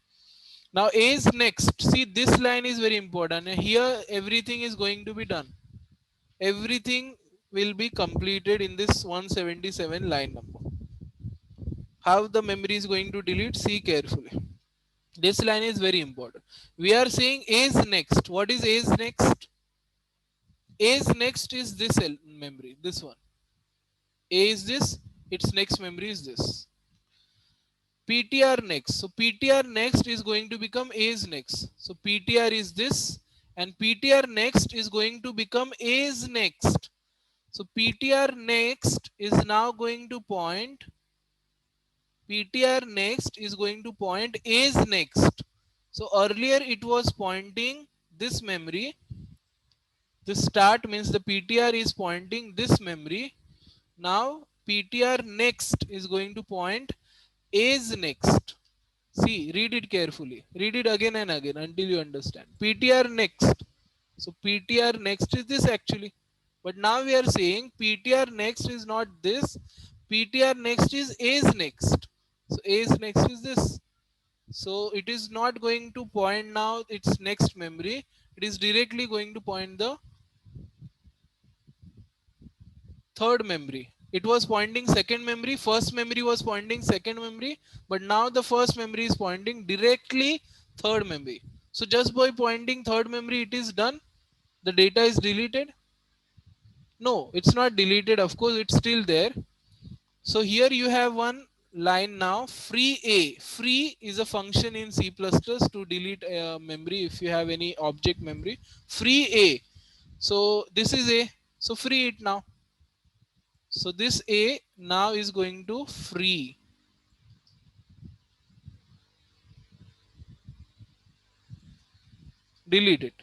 Now A is next. See, this line is very important. Here everything is going to be done. Everything will be completed in this 177 line number. How the memory is going to delete? See carefully. This line is very important. We are saying A is next. What is A is next? A is next is this memory, this one. A is this, its next memory is this. PTR next. So PTR next is going to become A is next. So PTR is this and PTR next is going to become A is next. So PTR next is now going to point, PTR next is going to point A is next. So earlier it was pointing this memory. The start means the PTR is pointing this memory. Now PTR next is going to point A's next. See, read it carefully. Read it again and again until you understand. PTR next. So PTR next is this actually. But now we are saying PTR next is not this. PTR next is A's next. So A's next is this. So it is not going to point now its next memory. It is directly going to point the third memory. It was pointing second memory. First memory was pointing second memory. But now the first memory is pointing directly third memory. So just by pointing third memory, it is done. The data is deleted. No, it's not deleted. Of course, it's still there. So here you have one line now, free A. Free is a function in C++ to delete memory if you have any object memory. Free A. So this is A. So free it now. So this A now is going to free. Delete it.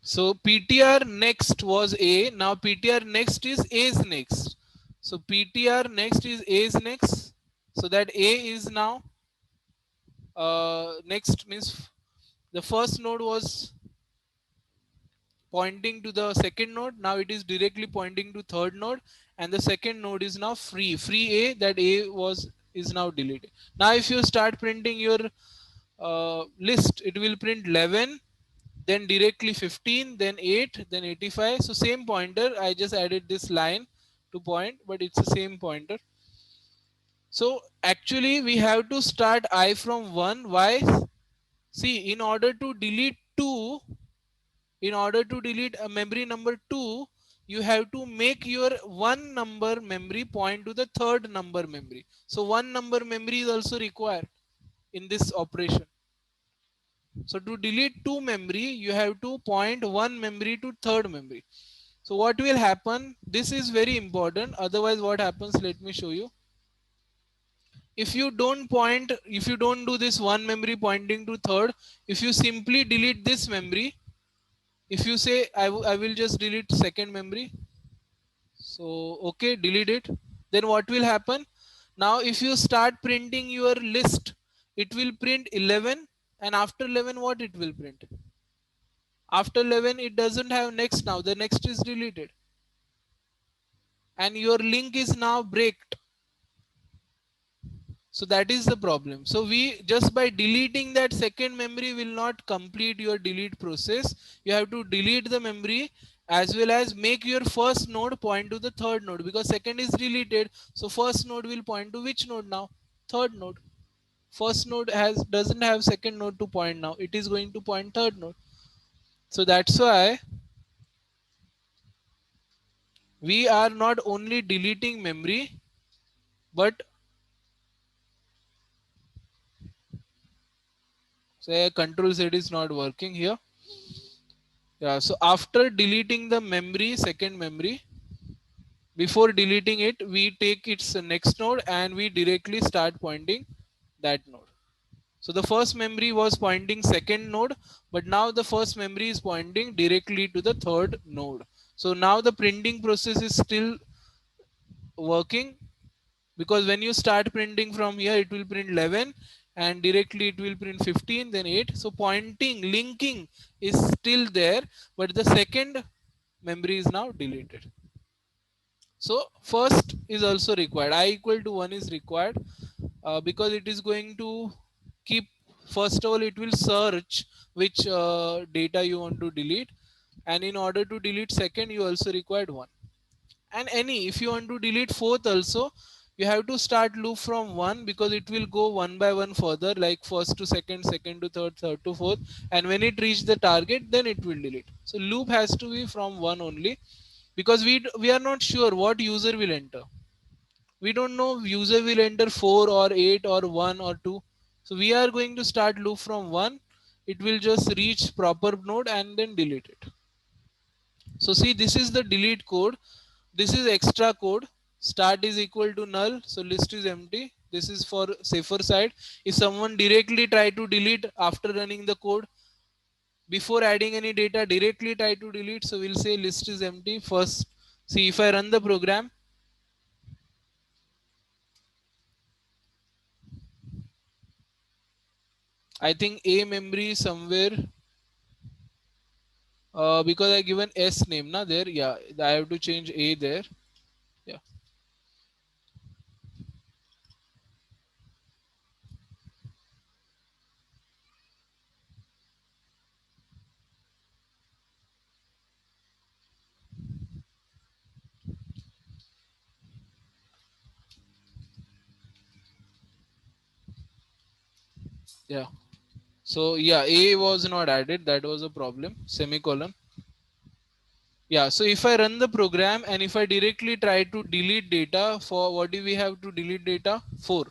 So PTR next was A. Now PTR next is A's next. So PTR next is A's next. So that A is now next means the first node was pointing to the second node. Now it is directly pointing to third node, and the second node is now free. Free A, that A was is now deleted. Now if you start printing your list, it will print 11, then directly 15, then 8, then 85. So same pointer. I just added this line to point, but it's the same pointer. So actually we have to start I from 1. Why? See, in order to delete 2, in order to delete a memory number 2, you have to make your one number memory point to the third number memory. So one number memory is also required in this operation. So to delete 2 memory, you have to point one memory to third memory. So what will happen? This is very important. Otherwise what happens? Let me show you. If you don't point, if you don't do this one memory pointing to third, if you simply delete this memory, if you say I will just delete second memory, so okay, delete it, then what will happen? Now if you start printing your list, it will print 11, and after 11 what it will print? After 11 it doesn't have next. Now the next is deleted and your link is now breaked. So that is the problem. So we just by deleting that second memory will not complete your delete process. You have to delete the memory as well as make your first node point to the third node, because second is deleted. So first node will point to which node now? Third node. First node doesn't have second node to point now. It is going to point third node. So that's why we are not only deleting memory, but say control Z is not working here. Yeah, so after deleting the memory, second memory, before deleting it, we take its next node and we directly start pointing that node. So the first memory was pointing second node, but now the first memory is pointing directly to the third node. So now the printing process is still working, because when you start printing from here, it will print 11 and directly it will print 15, then 8. So pointing, linking is still there, but the second memory is now deleted. So first is also required. I equal to 1 is required because it is going to keep, first of all, it will search which data you want to delete. And in order to delete second, you also required 1. And any, if you want to delete fourth also, you have to start loop from 1, because it will go one by one further, like first to second, second to third, third to fourth, and when it reaches the target, then it will delete. So loop has to be from 1 only, because we are not sure what user will enter. We don't know user will enter 4 or 8 or 1 or 2. So we are going to start loop from 1. It will just reach proper node and then delete it. So see, this is the delete code. This is extra code. Start is equal to null, so list is empty. This is for safer side. If someone directly try to delete after running the code, before adding any data, directly try to delete, so we'll say list is empty first. See, if I run the program, I think a memory somewhere, because I given s name na there. Yeah, I have to change a there. Yeah. Yeah. So yeah, a was not added. That was a problem. Semicolon. Yeah. So if I run the program and if I directly try to delete data, for what do we have to delete data? 4.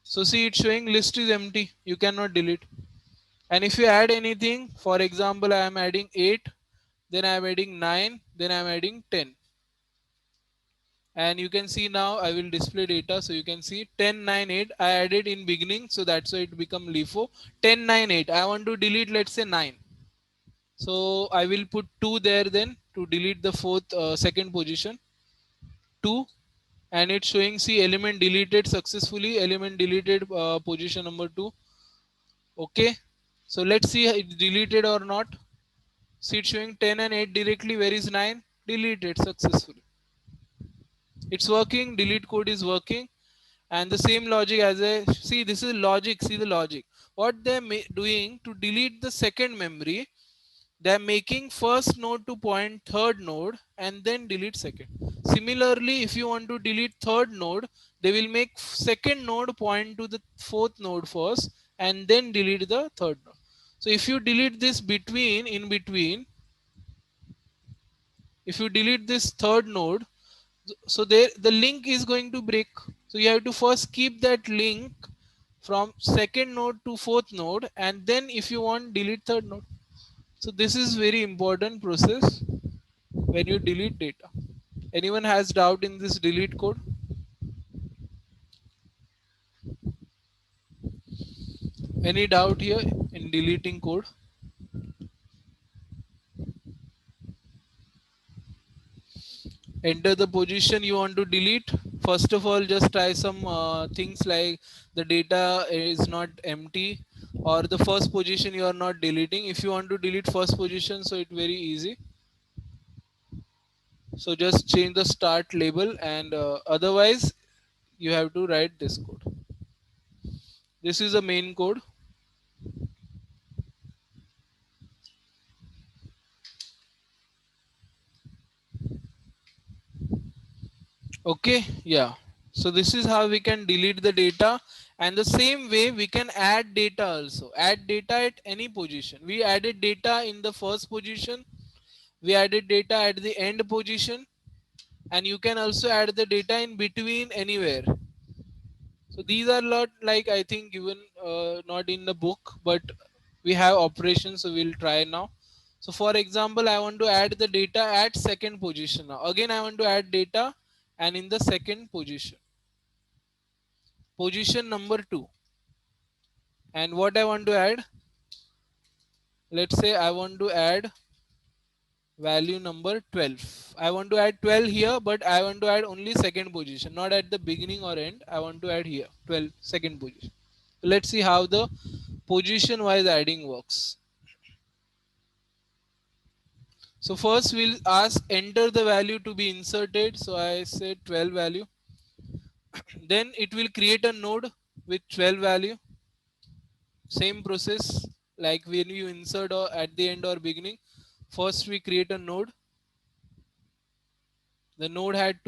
So see, it's showing list is empty. You cannot delete. And if you add anything, for example, I am adding 8, then I am adding 9, then I am adding 10. And you can see now I will display data. So you can see 10, 9, 8 I added in beginning. So that's why it become LIFO. 10, 9, 8. I want to delete, let's say 9. So I will put 2 there then to delete the second position. 2, and it's showing, see, element deleted successfully, element deleted, position number 2. Okay. So let's see it deleted or not. See, it's showing 10 and 8 directly. Where is 9? Deleted successfully. It's working. Delete code is working. And the same logic as I see, this is logic. See the logic. What they're doing to delete the second memory, they're making first node to point third node and then delete second. Similarly, if you want to delete third node, they will make second node point to the fourth node first and then delete the third node. So if you delete this in between, if you delete this third node, so there the link is going to break. So you have to first keep that link from second node to fourth node, and then if you want, delete third node. So this is very important process when you delete data. Anyone has doubt in this delete code? Any doubt here in deleting code? Enter the position you want to delete. First of all, just try some things like the data is not empty, or the first position you are not deleting. If you want to delete first position, so it's very easy. So just change the start label, and otherwise you have to write this code. This is the main code. Okay, yeah. So this is how we can delete the data, and the same way we can add data also. Add data at any position. We added data in the first position. We added data at the end position, and you can also add the data in between anywhere. So these are not, like, I think given not in the book, but we have operations, so we'll try now. So for example, I want to add the data at second position. Now again I want to add data, and in the second position, position number 2. And what I want to add, let's say I want to add value number 12. I want to add 12 here, but I want to add only second position, not at the beginning or end. I want to add here 12, second position. Let's see how the position wise adding works. So first we'll ask enter the value to be inserted. So I say 12 value. Then it will create a node with 12 value. Same process like when you insert or at the end or beginning. First we create a node. The node had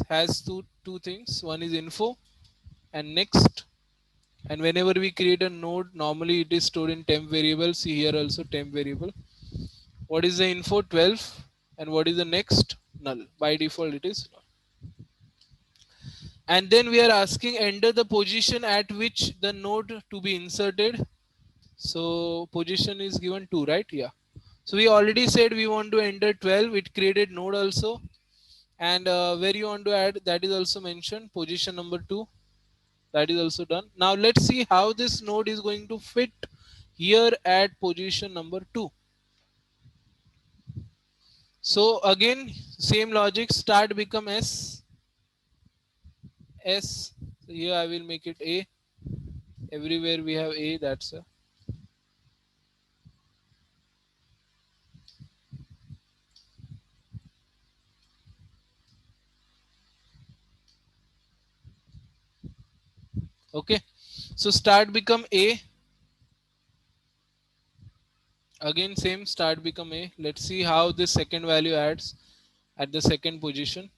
has two things. One is info and next. And whenever we create a node, normally it is stored in temp variable. See here also temp variable. What is the info? 12. And what is the next? Null. By default it is null. And then we are asking enter the position at which the node to be inserted. So position is given 2, right? Yeah. So we already said we want to enter 12. It created node also. And where you want to add, that is also mentioned, position number 2, that is also done. Now let's see how this node is going to fit here at position number 2. So again, same logic, start become S. So here I will make it A. Everywhere we have A, that's a. Okay. So start become A. Again same, start become A. Let's see how this second value adds at the second position.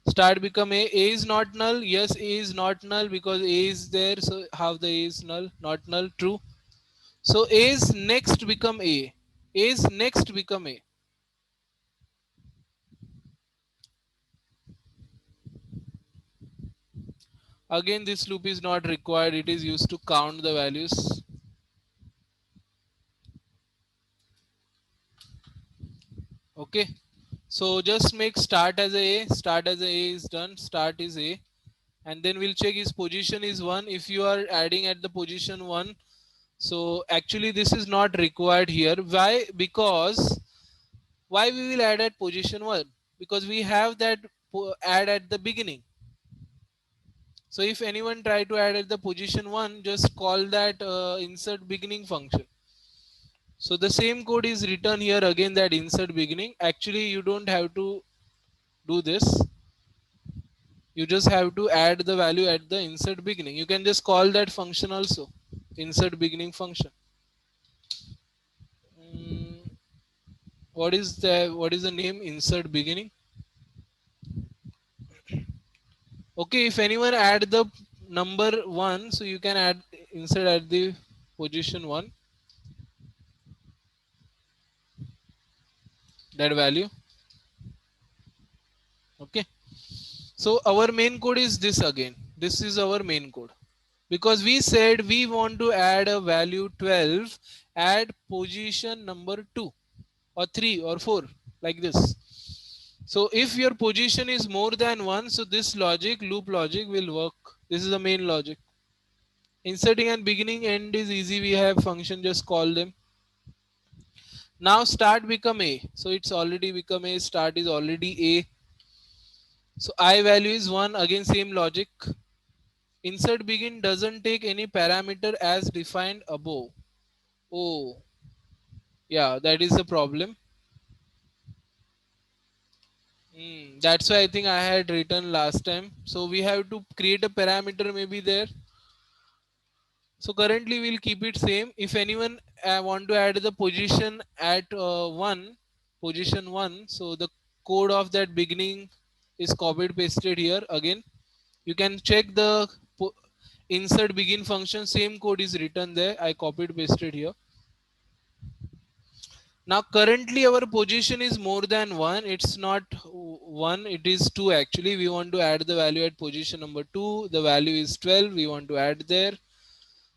Start become A. A is not null. Yes, A is not null because A is there. So how the A is null? Not null. True. So A is next become A. A is next become A. Again, this loop is not required. It is used to count the values. Okay. So just make start as a. Start as a is done. Start is A. And then we'll check his position is 1. If you are adding at the position 1, so actually this is not required here. Why? Because why we will add at position 1? Because we have that add at the beginning. So if anyone try to add at the position 1, just call that insert beginning function. So the same code is written here again, that insert beginning. Actually you don't have to do this. You just have to add the value at the insert beginning. You can just call that function also, insert beginning function. Mm, what is the name? Insert beginning. Okay, if anyone add the number 1, so you can add insert at the position 1, that value. Okay, so our main code is this. Again, this is our main code, because we said we want to add a value 12 at position number 2 or 3 or 4, like this. So if your position is more than 1, so this logic, loop logic, will work. This is the main logic. Inserting and beginning end is easy. We have function, just call them. Now start become A. So it's already become A. Start is already A. So I value is 1. Again same logic. Insert begin doesn't take any parameter as defined above. Oh, yeah, that is the problem. That's why I think I had written last time. So we have to create a parameter maybe there. So currently we'll keep it same. If anyone want to add the position at 1, position 1, so the code of that beginning is copied pasted here. Again, you can check the insert begin function, same code is written there. I copied pasted here. Now currently our position is more than 1. It's not 1, it is 2 actually. We want to add the value at position number 2. The value is 12. We want to add there.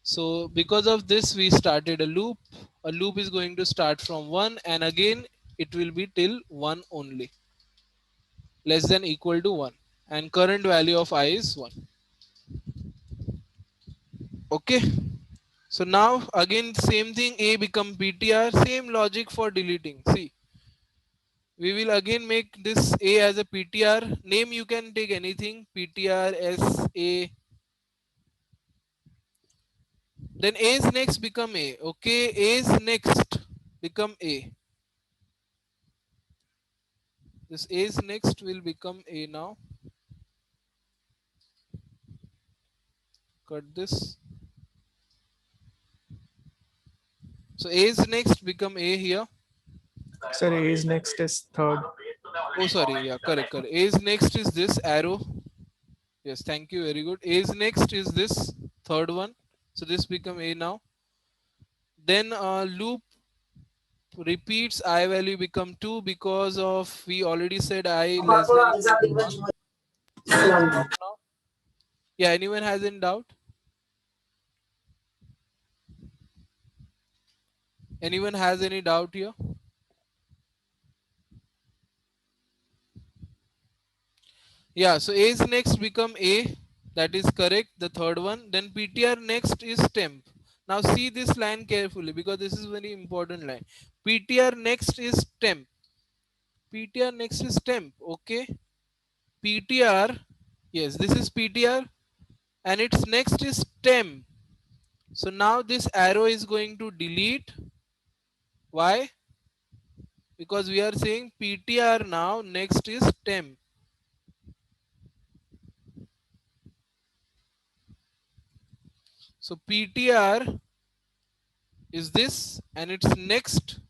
So because of this, we started a loop. A loop is going to start from 1, and again it will be till 1 only, less than equal to 1, and current value of I is 1. Okay. So now again same thing, A become PTR, same logic for deleting. See, we will again make this A as a PTR. Name you can take anything, PTR, S, A. Then A's next become A. Okay, A's next become A. This A's next will become A now. Cut this. So A's next become A here. Sir, A is next is third. Oh, sorry. Yeah, correct, correct. A's next is this arrow. Yes, thank you. Very good. A's next is this third one. So this become A now. Then loop repeats, I value become 2 because of we already said I less than equal to 1. Yeah, anyone has any doubt? Anyone has any doubt here? Yeah, so A is next become A. That is correct. The third one. Then PTR next is temp. Now see this line carefully because this is very important line. PTR next is temp. PTR next is temp. Okay. PTR. Yes, this is PTR and its next is temp. So now this arrow is going to delete. Why? Because we are saying PTR now next is temp. So PTR is this and its next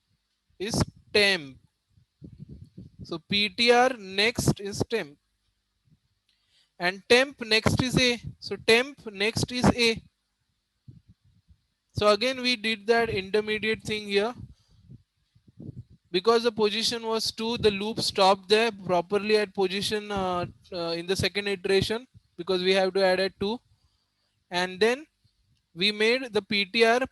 is temp. So PTR next is temp and temp next is A. So temp next is A. So again we did that intermediate thing here. Because the position was 2, the loop stopped there properly at position in the second iteration because we have to add at 2. And then we made the PTR.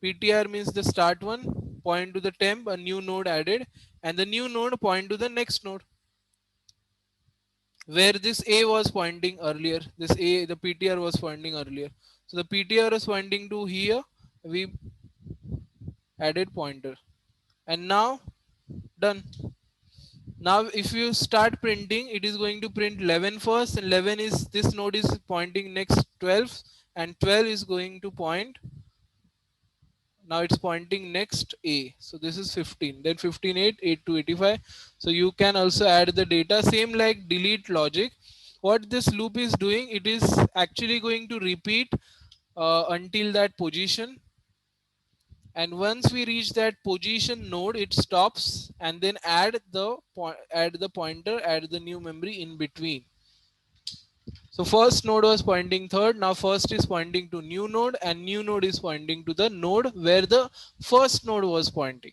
PTR means the start one, point to the temp, a new node added, and the new node point to the next node where this A was pointing earlier. This A, the PTR was pointing earlier. So the PTR was pointing to here. We added pointer, and now done. Now if you start printing, it is going to print 11 first, and 11 is this node is pointing next 12, and 12 is going to point. Now it's pointing next A. So this is 15. Then 15, 8, 8 to 85. So you can also add the data. Same like delete logic. What this loop is doing, it is actually going to repeat until that position. And once we reach that position node, it stops and then add the pointer, add the new memory in between. So first node was pointing third. Now first is pointing to new node and new node is pointing to the node where the first node was pointing.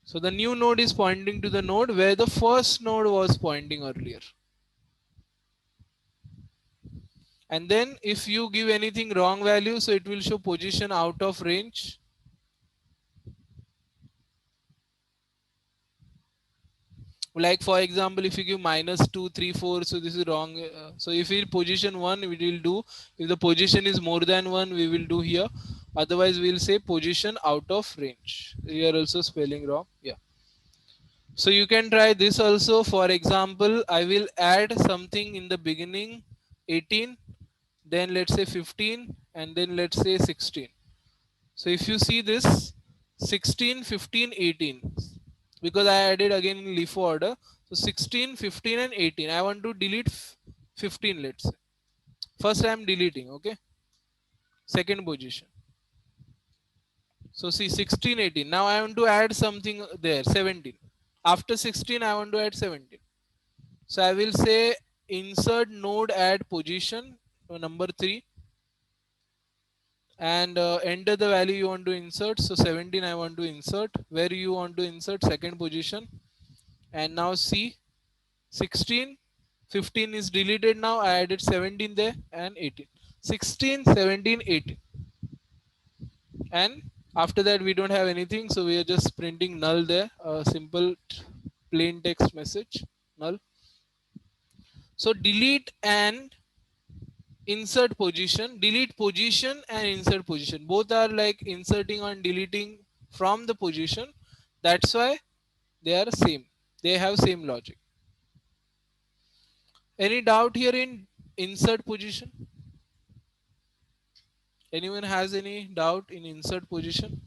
So the new node is pointing to the node where the first node was pointing earlier. And then if you give anything wrong value, so it will show position out of range. Like for example, if you give -2, 3, 4, so this is wrong. So if we position 1, we will do. If the position is more than 1, we will do here. Otherwise, we'll say position out of range. We are also spelling wrong. Yeah. So you can try this also. For example, I will add something in the beginning, 18, then let's say 15, and then let's say 16. So if you see this 16, 15, 18, because I added again in LIFO order. So 16, 15 and 18. I want to delete 15, let's say. First I am deleting, okay. Second position. So see 16, 18. Now I want to add something there, 17. After 16, I want to add 17. So I will say insert node add position, number 3. And enter the value you want to insert. So 17 I want to insert. Where you want to insert? Second position. And now see 16, 15 is deleted. Now I added 17 there and 18. 16, 17, 18. And after that we don't have anything, so we are just printing null there, a simple plain text message, null. So delete and insert position, delete position and insert position, both are like inserting and deleting from the position. That's why they are same, they have same logic. Any doubt here in insert position? Anyone has any doubt in insert position?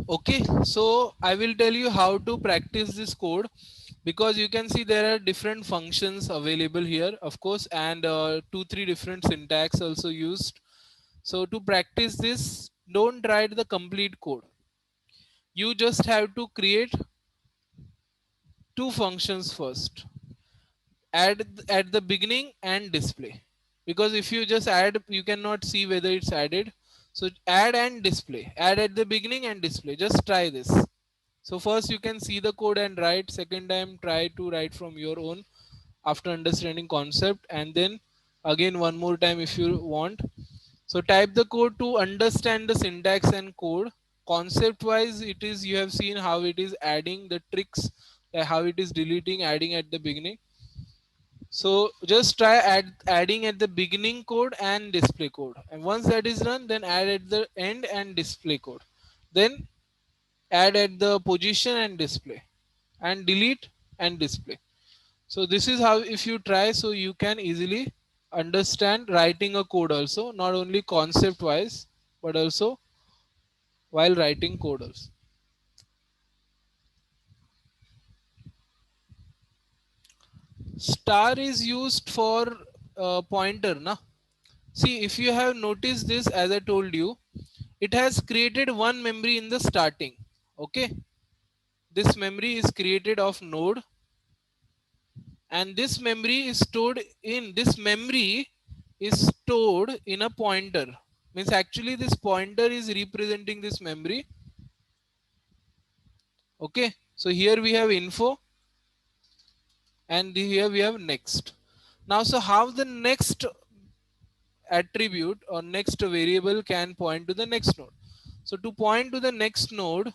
Okay, so I will tell you how to practice this code, because you can see there are different functions available here, of course, and 2-3 different syntax also used. So to practice this, don't write the complete code. You just have to create 2 functions first. Add at the beginning and display. Because if you just add, you cannot see whether it's added. So add and display. Add at the beginning and display. Just try this. So first you can see the code and write, second time try to write from your own after understanding concept, and then again one more time if you want. So type the code to understand the syntax and code. Concept wise, it is, you have seen how it is adding the tricks, how it is deleting, adding at the beginning. So just try adding at the beginning code and display code, and once that is done, then add at the end and display code, then add at the position and display, and delete and display. So this is how, if you try, so you can easily understand writing a code also, not only concept wise but also while writing code also. Star is used for pointer na. See, if you have noticed this, as I told you, it has created one memory in the starting. Okay, this memory is created of node, and this memory is stored in, this memory is stored in a pointer. Means actually this pointer is representing this memory. Okay, so here we have info, and here we have next. Now, so how the next attribute or next variable can point to the next node? So to point to the next node,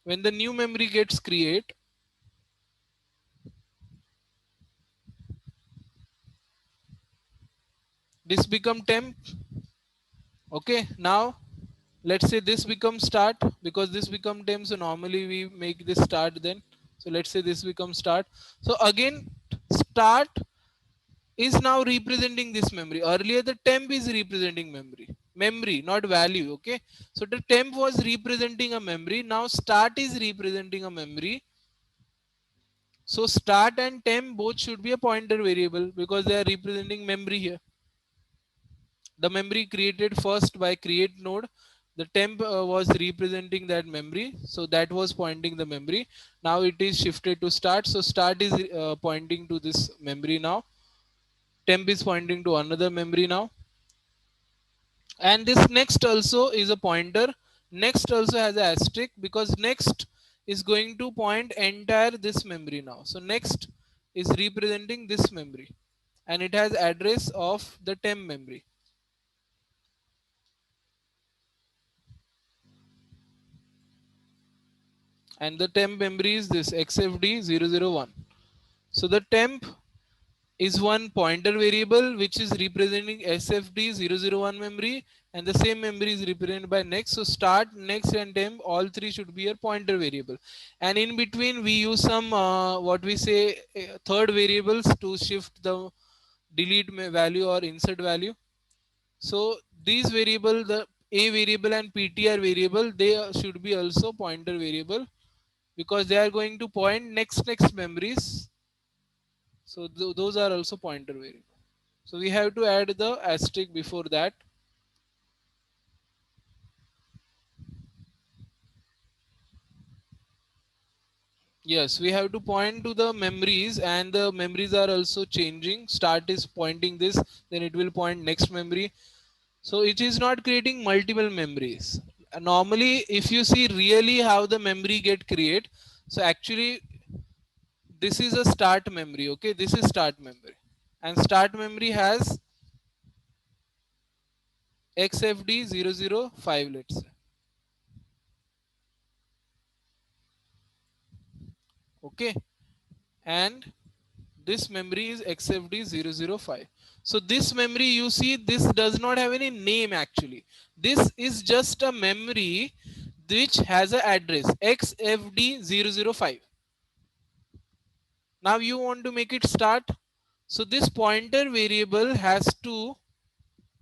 when the new memory gets created, this become temp. Okay, now let's say this becomes start, because this become temp, so normally we make this start then. So let's say this becomes start. So again, start is now representing this memory. Earlier the temp is representing memory, not value. Okay, so the temp was representing a memory, now start is representing a memory. So start and temp both should be a pointer variable, because they are representing memory here. The memory created first by create node, the temp was representing that memory, so that was pointing the memory. Now it is shifted to start, so start is pointing to this memory now, temp is pointing to another memory now, and this next also is a pointer. Next also has an asterisk, because next is going to point entire this memory now. So next is representing this memory, and it has address of the temp memory, and the temp memory is this xfd001. So the temp is one pointer variable which is representing sfd001 memory, and the same memory is represented by next. So start, next, and temp, all three should be a pointer variable, and in between we use some what we say third variables to shift the delete value or insert value. So these variable, the a variable and ptr variable, they should be also pointer variable, because they are going to point next memories. So those are also pointer variable. So we have to add the asterisk before that. Yes, we have to point to the memories, and the memories are also changing. Start is pointing this, then it will point next memory. So it is not creating multiple memories. Normally, if you see really how the memory get created, so actually this is a start memory. Okay, this is start memory, and start memory has xfd005, let's say. Okay, and this memory is xfd005. So this memory, you see, this does not have any name actually. This is just a memory which has an address xfd005. Now you want to make it start, so this pointer variable has to,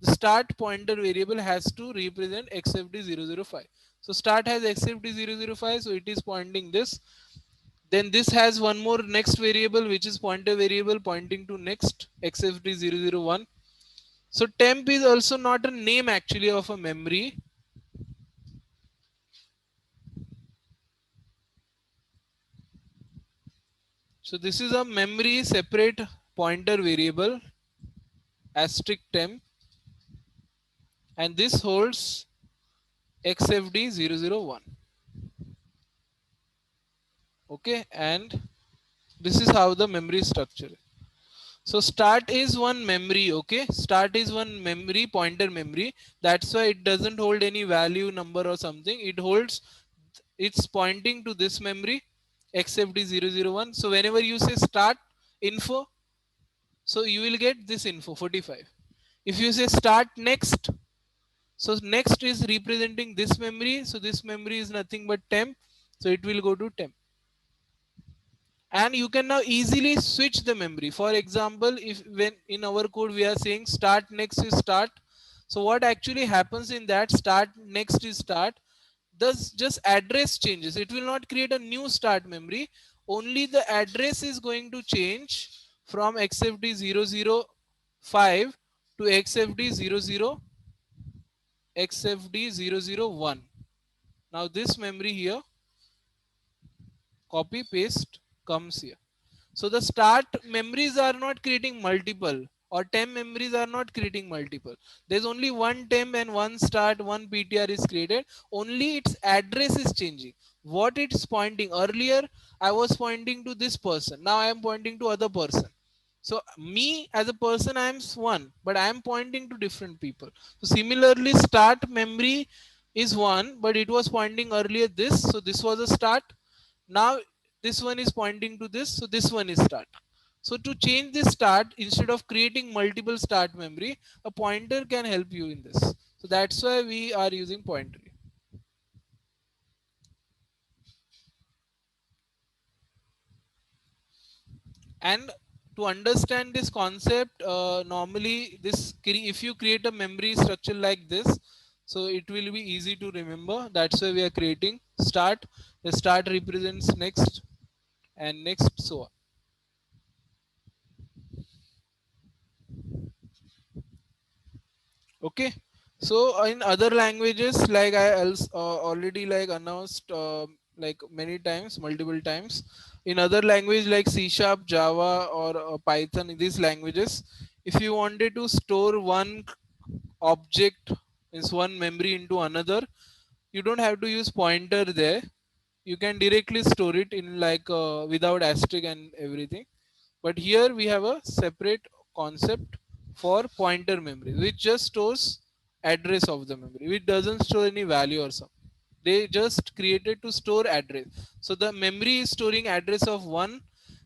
the start pointer variable has to represent xfd005. So start has xfd005, so it is pointing this. Then this has one more next variable which is pointer variable pointing to next xfd001. So temp is also not a name actually of a memory. So this is a memory separate pointer variable asterisk temp, and this holds xfd001. Okay, and this is how the memory structure is. So start is one memory. Okay, start is one memory, pointer memory. That's why it doesn't hold any value, number or something. It holds, it's pointing to this memory XFD001. So whenever you say start info, so you will get this info 45. If you say start next, so next is representing this memory. So this memory is nothing but temp. So it will go to temp. And you can now easily switch the memory. For example, if when in our code we are saying start next is start, so what actually happens in that start next is start, thus just address changes. It will not create a new start memory, only the address is going to change from XFD005 to XFD001. Now this memory here, copy paste, comes here. So the start memories are not creating multiple, or temp memories are not creating multiple. There's only one temp and one start, one PTR is created. Only its address is changing. What it's pointing, earlier I was pointing to this person. Now I am pointing to other person. So me as a person, I am one, but I am pointing to different people. So similarly, start memory is one, but it was pointing earlier this. So this was a start. Now this one is pointing to this, so this one is start. So to change this start, instead of creating multiple start memory, a pointer can help you in this. So that's why we are using pointer. And to understand this concept, normally this, if you create a memory structure like this, so it will be easy to remember. That's why we are creating start. The start represents next and next, so on. Okay, so in other languages, like I already like announced like many times, multiple times, in other language like C Sharp, Java, or Python, in these languages, if you wanted to store one object, is one memory into another, you don't have to use pointer there. You can directly store it in like without asterisk and everything. But here we have a separate concept for pointer memory, which just stores address of the memory, which doesn't store any value or something. They just created to store address. So the memory is storing address of one,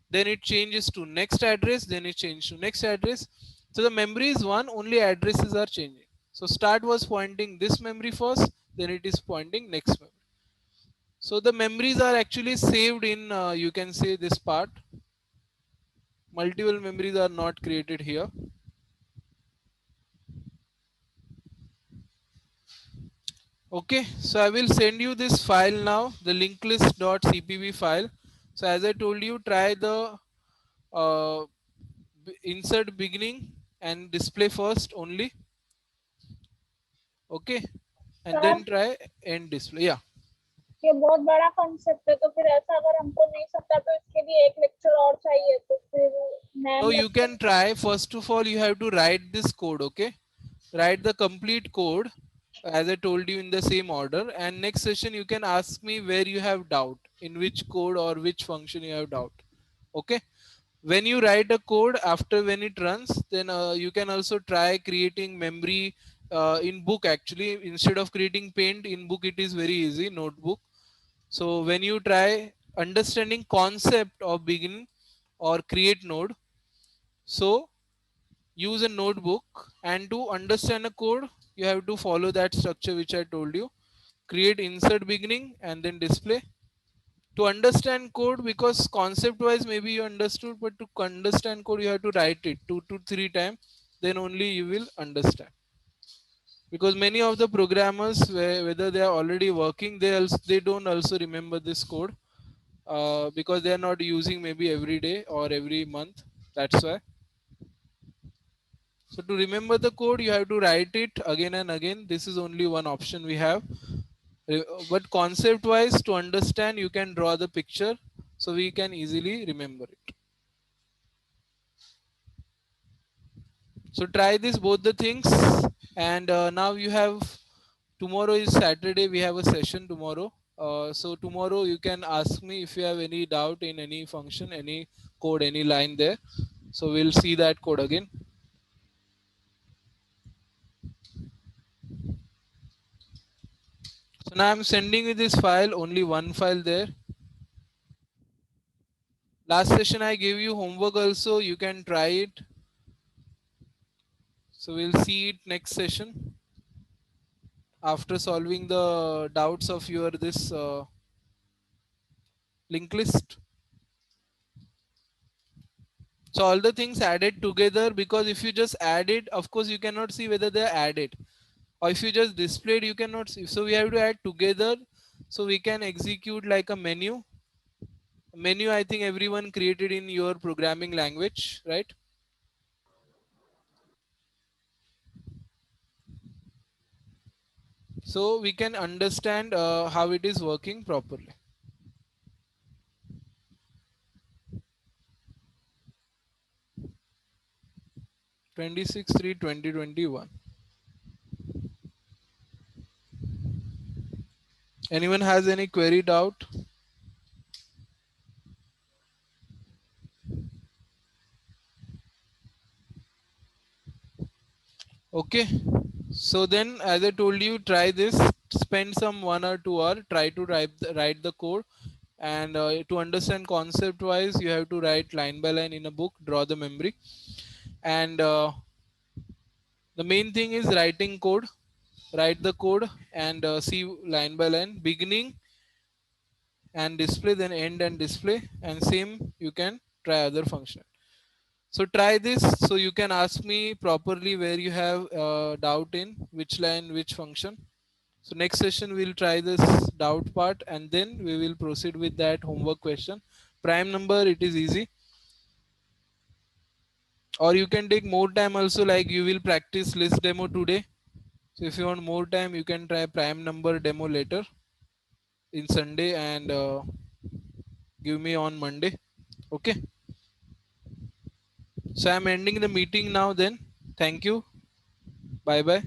then it changes to next address, then it changes to next address. So the memory is one, only addresses are changing. So start was pointing this memory first, then it is pointing next memory. So the memories are actually saved in, you can say, this part. Multiple memories are not created here. Okay, so I will send you this file now, the linklist.cpv file. So as I told you, try the uh, insert beginning and display first only. Okay, and sir then try end display. Yeah. ये बहुत बड़ा concept है, तो फिर ऐसा अगर हमको नहीं सकता तो इसके लिए एक लेक्चर और चाहिए, तो फिर So ma'am you can try. First of all, you have to write this code. Okay, write the complete code as I told you in the same order. And next session you can ask me where you have doubt, in which code or which function you have doubt. Okay. When you write a code, after when it runs, then you can also try creating memory in book. Actually, instead of creating paint in book, it is very easy, notebook. So when you try understanding concept of begin or create node, so use a notebook, and to understand a code you have to follow that structure which I told you. Create insert beginning and then display. To understand code, because concept wise maybe you understood, but to understand code you have to write it 2 to 3 times, then only you will understand. Because many of the programmers, whether they are already working, they don't also remember this code, because they are not using maybe every day or every month. That's why. So to remember the code, you have to write it again and again. This is only one option we have. But concept wise, to understand, you can draw the picture, so we can easily remember it. So try this both the things. And now you have, tomorrow is Saturday, we have a session tomorrow. So tomorrow you can ask me if you have any doubt in any function, any code, any line there. So we'll see that code again. So now I'm sending you this file, only one file there. Last session I gave you homework also, you can try it. So we'll see it next session after solving the doubts of your this linked list. So all the things added together, because if you just add it, of course you cannot see whether they are added, or if you just displayed you cannot see. So we have to add together so we can execute like a menu. I think everyone created in your programming language, right? So we can understand how it is working properly. 26/3/2021. Anyone has any query, doubt? Okay, so then as I told you, try this, spend some 1 or 2 hours, try to write the code, and to understand concept wise you have to write line by line in a book, draw the memory, and the main thing is writing code. Write the code and see line by line, beginning and display, then end and display, and same you can try other function. So try this so you can ask me properly where you have doubt in which line, which function. So next session we'll try this doubt part, and then we will proceed with that homework question. Prime number, it is easy. Or you can take more time also, like you will practice list demo today. So if you want more time, you can try prime number demo later in Sunday, and give me on Monday. Okay. So I'm ending the meeting now then. Thank you. Bye bye.